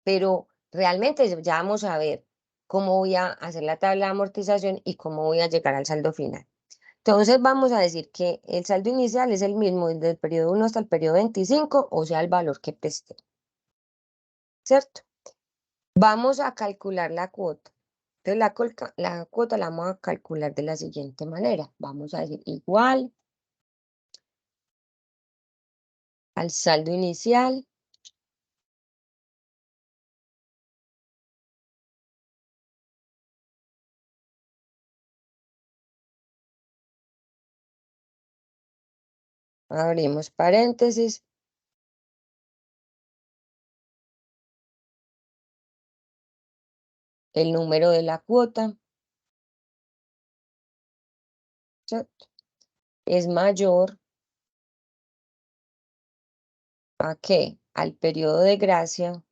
pero realmente ya vamos a ver cómo voy a hacer la tabla de amortización y cómo voy a llegar al saldo final. Entonces vamos a decir que el saldo inicial es el mismo desde el periodo 1 hasta el periodo 25, o sea, el valor que presté, ¿cierto? Vamos a calcular la cuota. Entonces la cuota la vamos a calcular de la siguiente manera. Vamos a decir igual al saldo inicial abrimos paréntesis, el número de la cuota, ¿cierto? Es mayor ¿a qué? Al periodo de gracia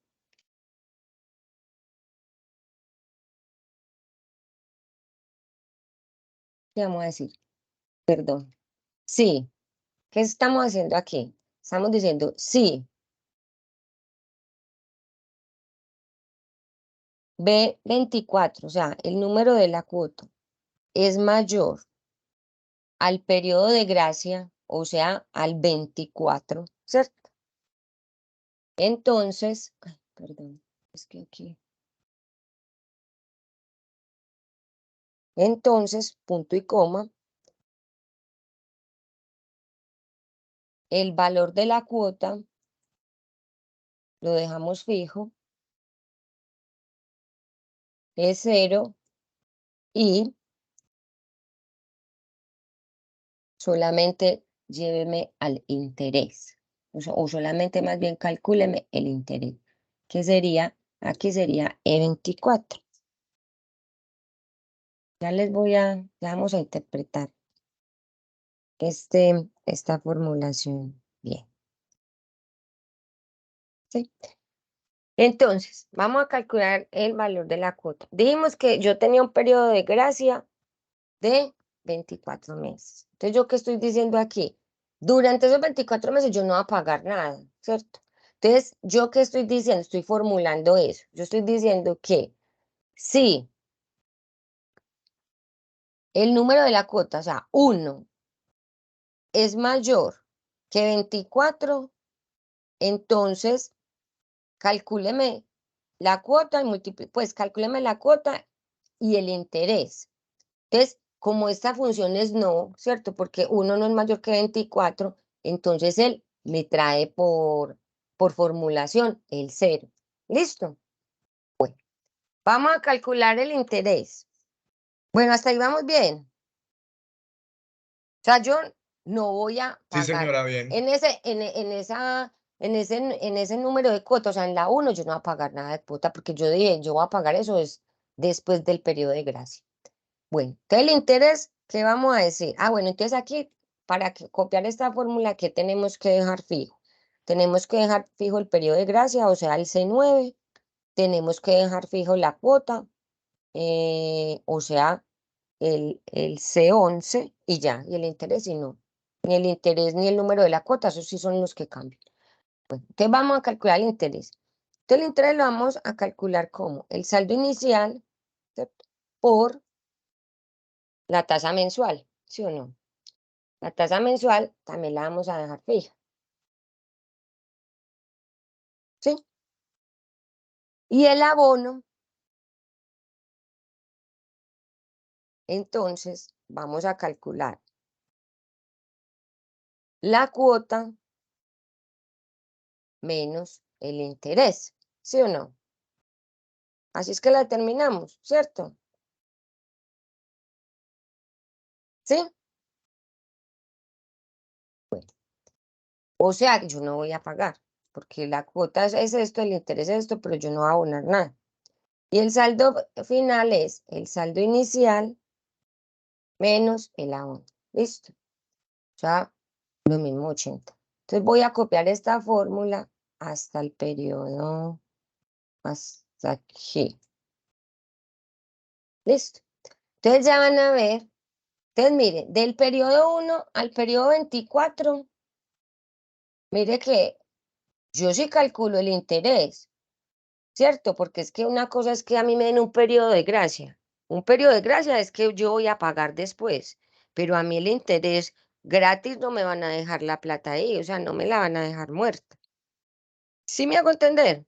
¿qué vamos a decir? Perdón. Sí. ¿Qué estamos haciendo aquí? Estamos diciendo sí. B24, o sea, el número de la cuota es mayor al periodo de gracia, o sea, al 24, ¿cierto? Entonces, ay, perdón, es que aquí. Entonces, punto y coma, el valor de la cuota lo dejamos fijo, es 0 y solamente lléveme al interés, o solamente más bien calcúleme el interés, que sería, aquí sería E24. Ya vamos a interpretar esta formulación bien. ¿Sí? Entonces, vamos a calcular el valor de la cuota. Dijimos que yo tenía un periodo de gracia de 24 meses. Entonces, ¿yo qué estoy diciendo aquí? Durante esos 24 meses yo no voy a pagar nada, ¿cierto? Entonces, ¿yo qué estoy diciendo? Estoy formulando eso. Yo estoy diciendo que si el número de la cuota, o sea, 1, es mayor que 24, entonces calcúleme la cuota y pues calcúleme la cuota y el interés. Entonces, como esta función es no, ¿cierto? Porque 1 no es mayor que 24, entonces él me trae por formulación el 0. ¿Listo? Bueno, vamos a calcular el interés. Bueno, hasta ahí vamos bien. O sea, yo no voy a Sí, pagar señora, bien. en ese número de cuotas, o sea, en la 1 yo no voy a pagar nada de cuota porque yo dije, yo voy a pagar eso es después del periodo de gracia. Bueno, entonces el interés, ¿qué vamos a decir? Ah, bueno, entonces aquí, para copiar esta fórmula, ¿qué tenemos que dejar fijo? Tenemos que dejar fijo el periodo de gracia, o sea, el C9, tenemos que dejar fijo la cuota, o sea, el C11 y ya, y el interés y no. Ni el interés ni el número de la cuota, esos sí son los que cambian. Bueno, entonces vamos a calcular el interés. Entonces el interés lo vamos a calcular como el saldo inicial, ¿cierto? Por la tasa mensual, ¿sí o no? La tasa mensual también la vamos a dejar fija, ¿sí? Y el abono, entonces vamos a calcular la cuota menos el interés, ¿sí o no? Así es que la determinamos, ¿cierto? ¿Sí? Bueno, o sea, yo no voy a pagar, porque la cuota es esto, el interés es esto, pero yo no voy a abonar nada. Y el saldo final es el saldo inicial menos el abono. ¿Listo? O sea, lo mismo 80. Entonces voy a copiar esta fórmula hasta el periodo, hasta aquí. Listo. Entonces ya van a ver. Entonces miren, del periodo 1 al periodo 24, mire que yo sí calculo el interés, ¿cierto? Porque es que una cosa es que a mí me den un periodo de gracia. Un periodo de gracia es que yo voy a pagar después, pero a mí el interés gratis no me van a dejar la plata ahí, o sea, no me la van a dejar muerta. ¿Sí me hago entender?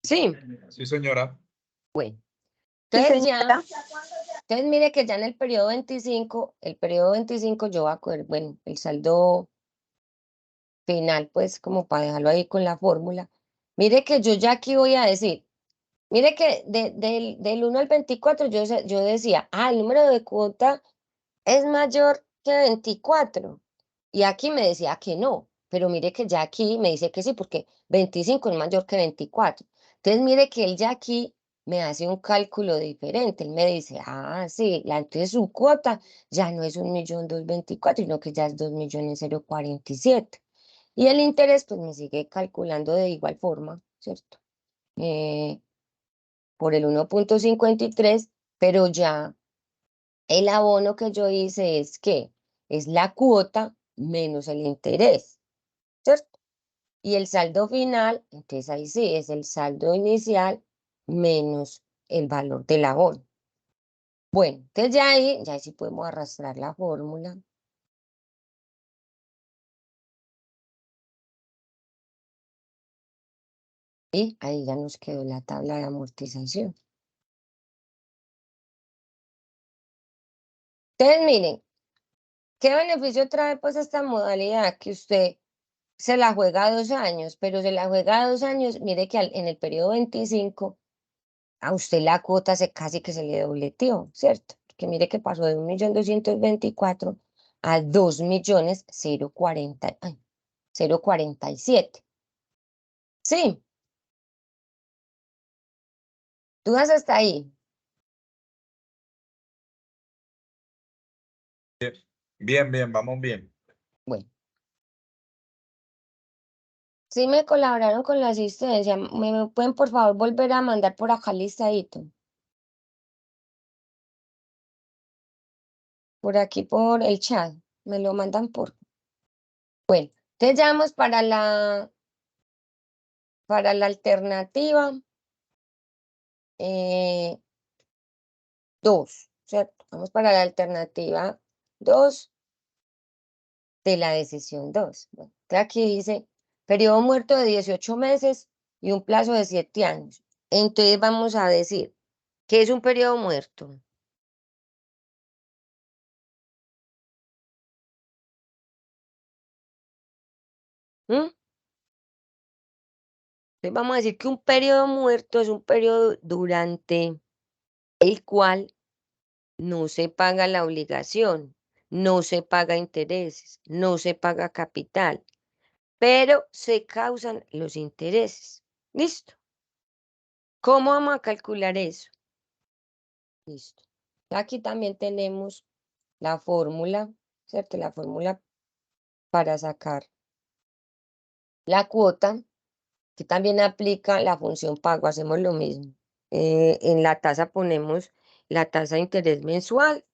Sí. Sí, señora. Bueno, Sí, entonces ya, señora. entonces mire que ya en el periodo 25 yo voy a coger, bueno, el saldo final, pues como para dejarlo ahí con la fórmula. Mire que yo ya aquí voy a decir, mire que del 1 al 24 yo decía, el número de cuota es mayor que 24. Y aquí me decía que no, pero mire que ya aquí me dice que sí, porque 25 es mayor que 24. Entonces mire que él ya aquí me hace un cálculo diferente. Él me dice, sí, entonces su cuota ya no es 1.224.000, sino que ya es 2.047.000. Y el interés, pues me sigue calculando de igual forma, ¿cierto? Por el 1.53, pero ya el abono que yo hice es que es la cuota menos el interés, ¿cierto? Y el saldo final, entonces ahí sí, es el saldo inicial menos el valor del abono. Bueno, entonces ya sí podemos arrastrar la fórmula. Y ahí ya nos quedó la tabla de amortización. Entonces, miren, ¿qué beneficio trae pues esta modalidad? Que usted se la juega 2 años, pero se la juega 2 años, mire que en el periodo 25 a usted la cuota casi que se le dobleteó, ¿cierto? Porque mire que pasó de 1.224.000 a 2.047.000. Sí, dudas hasta ahí. Bien, bien, vamos bien. Bueno, sí me colaboraron con la asistencia. ¿Me pueden por favor volver a mandar por acá listadito? Por aquí por el chat. Me lo mandan por. Bueno, entonces ya vamos para la alternativa 2, ¿cierto? Vamos para la alternativa 2 de la decisión 2. Bueno, entonces aquí dice periodo muerto de 18 meses y un plazo de 7 años. Entonces vamos a decir, ¿qué es un periodo muerto? ¿Mm? Entonces vamos a decir que un periodo muerto es un periodo durante el cual no se paga la obligación, no se paga intereses, no se paga capital, pero se causan los intereses. ¿Listo? ¿Cómo vamos a calcular eso? Listo. Aquí también tenemos la fórmula, ¿cierto? La fórmula para sacar la cuota, que también aplica la función pago. Hacemos lo mismo. En la tasa ponemos la tasa de interés mensual,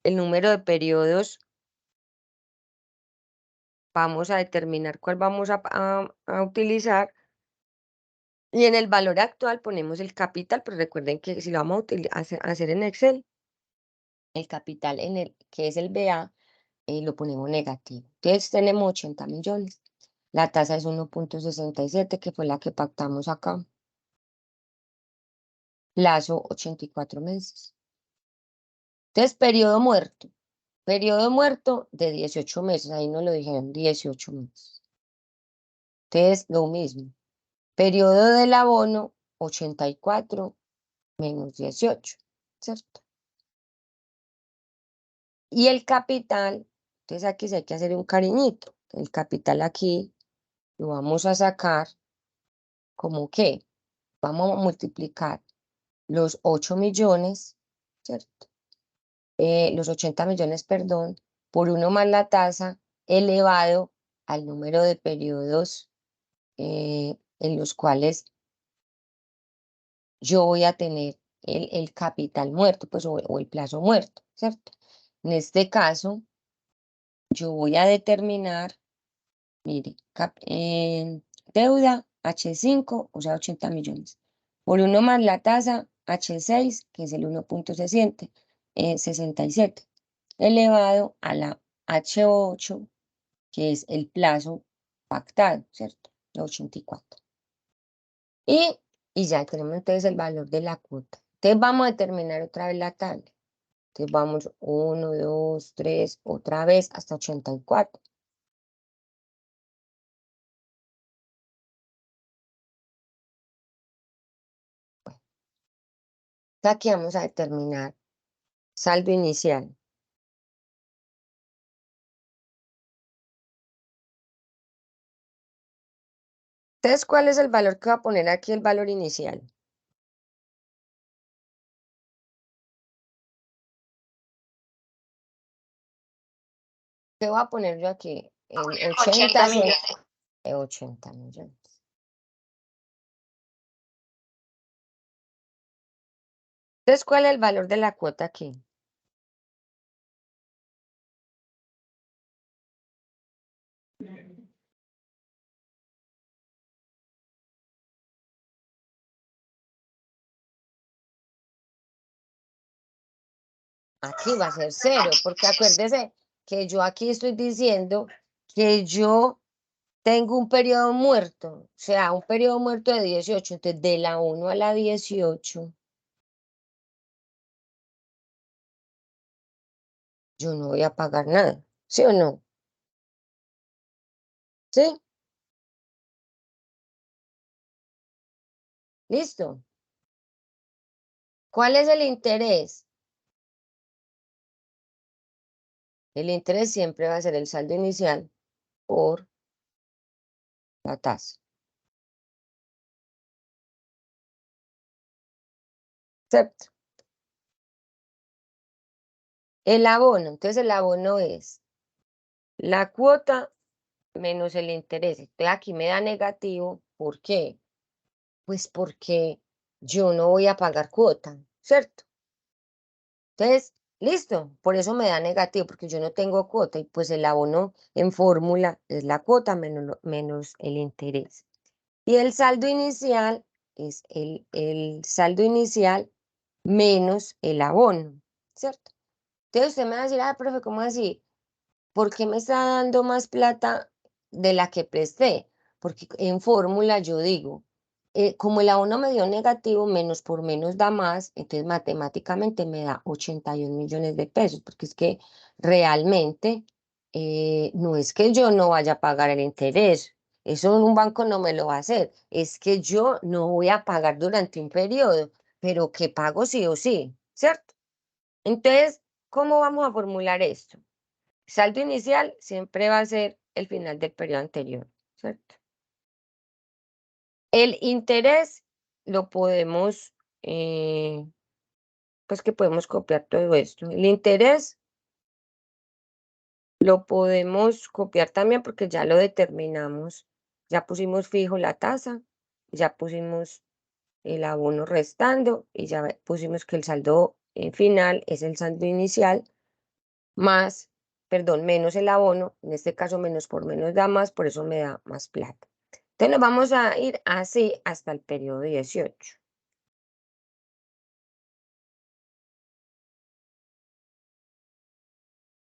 el número de periodos. Vamos a determinar cuál vamos a utilizar. Y en el valor actual ponemos el capital, pero recuerden que si lo vamos a hacer en Excel, el capital que es el BA, lo ponemos negativo. Entonces tenemos 80 millones. La tasa es 1.67, que fue la que pactamos acá. Plazo 84 meses. Entonces, periodo muerto. Periodo muerto de 18 meses. Ahí nos lo dijeron, 18 meses. Entonces, lo mismo. Periodo del abono, 84 menos 18, ¿cierto? Y el capital, entonces aquí sí hay que hacer un cariñito. El capital aquí lo vamos a sacar como que vamos a multiplicar los 8 millones, ¿cierto? Los 80 millones, perdón, por 1 más la tasa, elevado al número de periodos en los cuales yo voy a tener el capital muerto, pues, o el plazo muerto, ¿cierto? En este caso, yo voy a determinar, mire, deuda H5, o sea, 80 millones, por 1 más la tasa H6, que es el 1.67, elevado a la H8, que es el plazo pactado, ¿cierto? De 84. Y ya tenemos entonces el valor de la cuota. Entonces vamos a determinar otra vez la tabla. Entonces vamos 1, 2, 3, otra vez hasta 84. Bueno, aquí vamos a determinar saldo inicial. Entonces, ¿cuál es el valor que va a poner aquí, el valor inicial? ¿Qué voy a poner yo aquí? En 80 millones. 80 millones. Entonces, ¿cuál es el valor de la cuota aquí? Aquí va a ser 0, porque acuérdese que yo aquí estoy diciendo que yo tengo un periodo muerto, o sea, un periodo muerto de 18, entonces de la 1 a la 18, yo no voy a pagar nada, ¿sí o no? ¿Sí? ¿Listo? ¿Cuál es el interés? El interés siempre va a ser el saldo inicial por la tasa. ¿Acepto? El abono, entonces el abono es la cuota menos el interés. Entonces aquí me da negativo, ¿por qué? Pues porque yo no voy a pagar cuota, ¿cierto? Entonces, listo, por eso me da negativo, porque yo no tengo cuota y pues el abono en fórmula es la cuota menos el interés. Y el saldo inicial es el saldo inicial menos el abono, ¿cierto? Entonces usted me va a decir, profe, ¿cómo así? ¿Por qué me está dando más plata de la que presté? Porque en fórmula yo digo, como el abono me dio negativo, menos por menos da más, entonces matemáticamente me da 81 millones de pesos, porque es que realmente no es que yo no vaya a pagar el interés, eso en un banco no me lo va a hacer, es que yo no voy a pagar durante un periodo, pero que pago sí o sí, ¿cierto? Entonces, ¿cómo vamos a formular esto? Saldo inicial siempre va a ser el final del periodo anterior, ¿cierto? El interés lo podemos, pues que podemos copiar todo esto. El interés lo podemos copiar también porque ya lo determinamos. Ya pusimos fijo la tasa, ya pusimos el abono restando y ya pusimos que el saldo final es el saldo inicial más, perdón, menos el abono, en este caso menos por menos da más, por eso me da más plata. Entonces nos vamos a ir así hasta el periodo 18.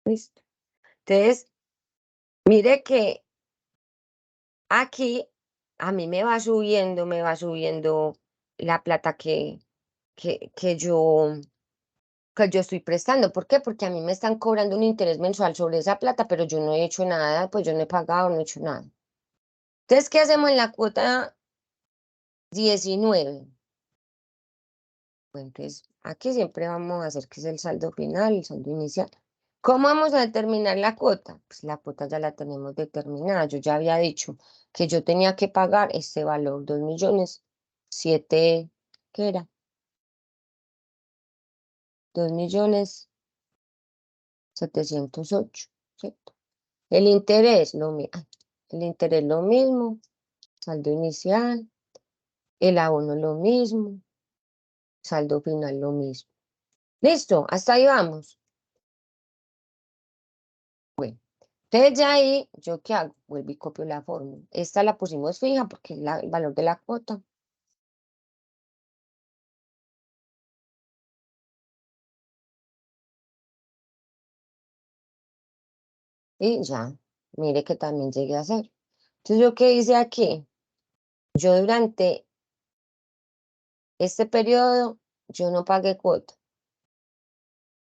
¿Listo? Entonces, mire que aquí a mí me va subiendo la plata que yo estoy prestando. ¿Por qué? Porque a mí me están cobrando un interés mensual sobre esa plata, pero yo no he hecho nada, pues yo no he pagado, no he hecho nada. Entonces, ¿qué hacemos en la cuota 19? Bueno, entonces aquí siempre vamos a hacer que es el saldo final, el saldo inicial. ¿Cómo vamos a determinar la cuota? Pues la cuota ya la tenemos determinada. Yo ya había dicho que yo tenía que pagar este valor, 2 millones, 7, ¿qué era? 2 millones 708, ¿cierto? El interés, el interés lo mismo, saldo inicial, el abono lo mismo, saldo final lo mismo. ¿Listo? Hasta ahí vamos. Bueno, entonces ya ahí, ¿yo qué hago? Vuelvo y copio la fórmula. Esta la pusimos fija porque es el valor de la cuota. Y ya, mire que también llegué a hacer. Entonces, ¿yo qué hice aquí? Yo durante este periodo, yo no pagué cuota,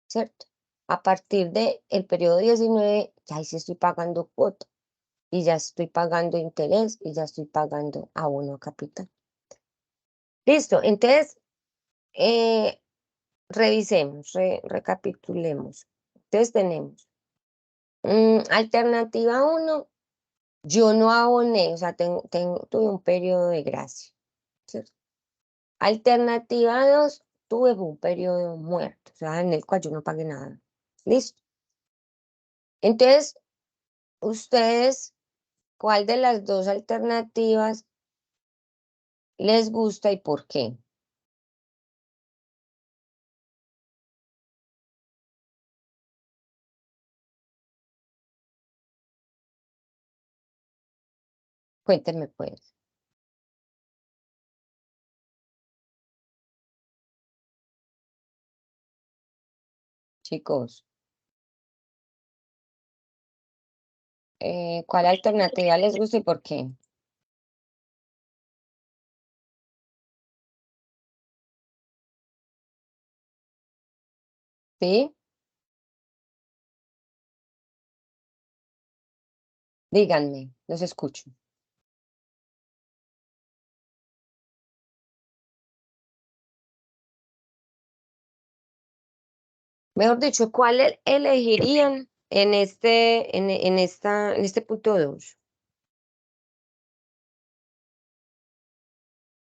¿cierto? A partir del periodo 19, ya ahí sí estoy pagando cuota. Y ya estoy pagando interés y ya estoy pagando abono a capital. Listo, entonces, revisemos, recapitulemos. Entonces tenemos alternativa 1, yo no aboné, o sea, tuve un periodo de gracia, ¿cierto? Alternativa 2, tuve un periodo muerto, o sea, en el cual yo no pagué nada. Listo. Entonces, ustedes, ¿cuál de las dos alternativas les gusta y por qué? Cuéntenme pues, chicos. ¿Cuál alternativa les gusta y por qué? ¿Sí? Díganme, los escucho. Mejor dicho, ¿cuál elegirían en este punto 2?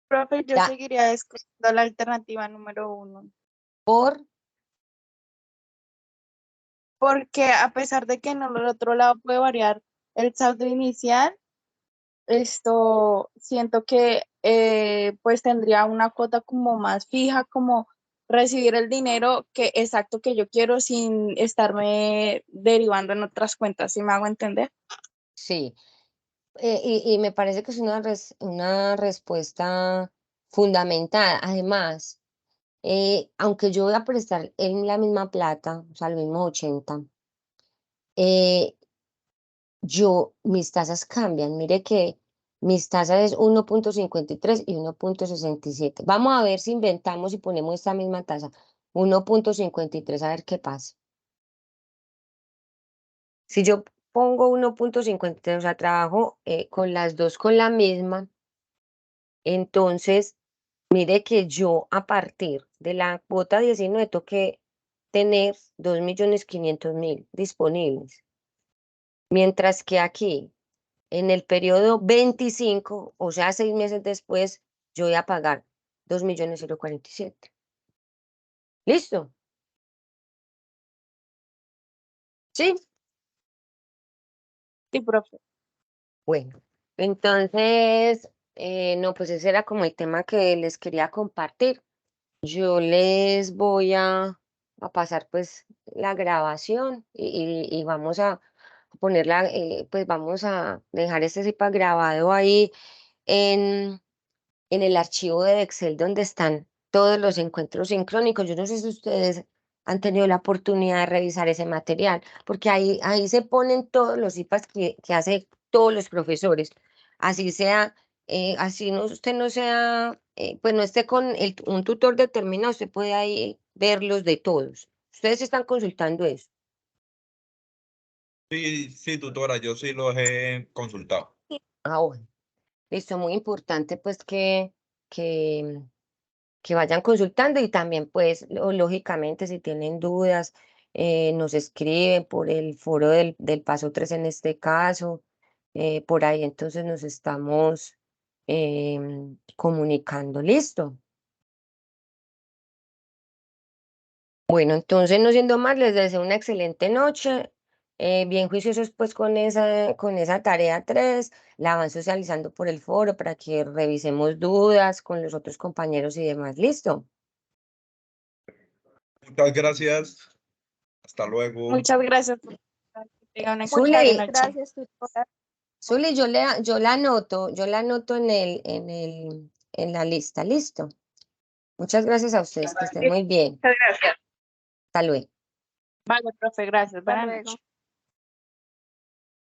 Profe, yo Ya, seguiría escogiendo la alternativa número 1, por, porque a pesar de que en el otro lado puede variar el saldo inicial, esto siento que pues tendría una cuota como más fija, como recibir el dinero que exacto que yo quiero sin estarme derivando en otras cuentas, ¿sí me hago entender? sí. Y me parece que es una respuesta fundamental. Además, aunque yo voy a prestar en la misma plata, o sea, los mismos 80, eh, mis tasas cambian. Mire que mis tasas es 1,53 y 1,67. Vamos a ver si inventamos y ponemos esta misma tasa, 1,53, a ver qué pasa. Si yo pongo 1,53, o sea, trabajo con las dos con la misma, entonces, mire que yo a partir de la cuota 19 tengo que tener 2.500.000 disponibles. Mientras que aquí, en el periodo 25, o sea, 6 meses después, yo voy a pagar 2.047.000. ¿Listo? ¿Sí? Sí, profe. Bueno, entonces, no, pues ese era como el tema que les quería compartir. Yo les voy a pasar pues la grabación y vamos a ponerla, pues vamos a dejar este zipa grabado ahí en, en el archivo de Excel donde están todos los encuentros sincrónicos. Yo no sé si ustedes han tenido la oportunidad de revisar ese material, porque ahí se ponen todos los IPAs que hace todos los profesores. Así sea, así no, usted no sea, pues no esté con un tutor determinado, usted puede ahí verlos de todos. Ustedes están consultando eso. Sí, sí, tutora, yo sí los he consultado. Ah, bueno. Listo, muy importante pues que, que vayan consultando y también pues lógicamente si tienen dudas nos escriben por el foro del paso 3 en este caso, por ahí entonces nos estamos comunicando, listo. Bueno, entonces no siendo más, les deseo una excelente noche bien juiciosos pues con esa tarea 3, la van socializando por el foro para que revisemos dudas con los otros compañeros y demás. ¿Listo? Muchas gracias. Hasta luego. Muchas gracias. Que tenga una Zule, excelente noche. Gracias, tutora. Zuli, yo la anoto en la lista, ¿listo? Muchas gracias a ustedes, que estén muy bien. Muchas gracias. Hasta luego. Vale, profe, gracias. Hasta Buenas luego. noches.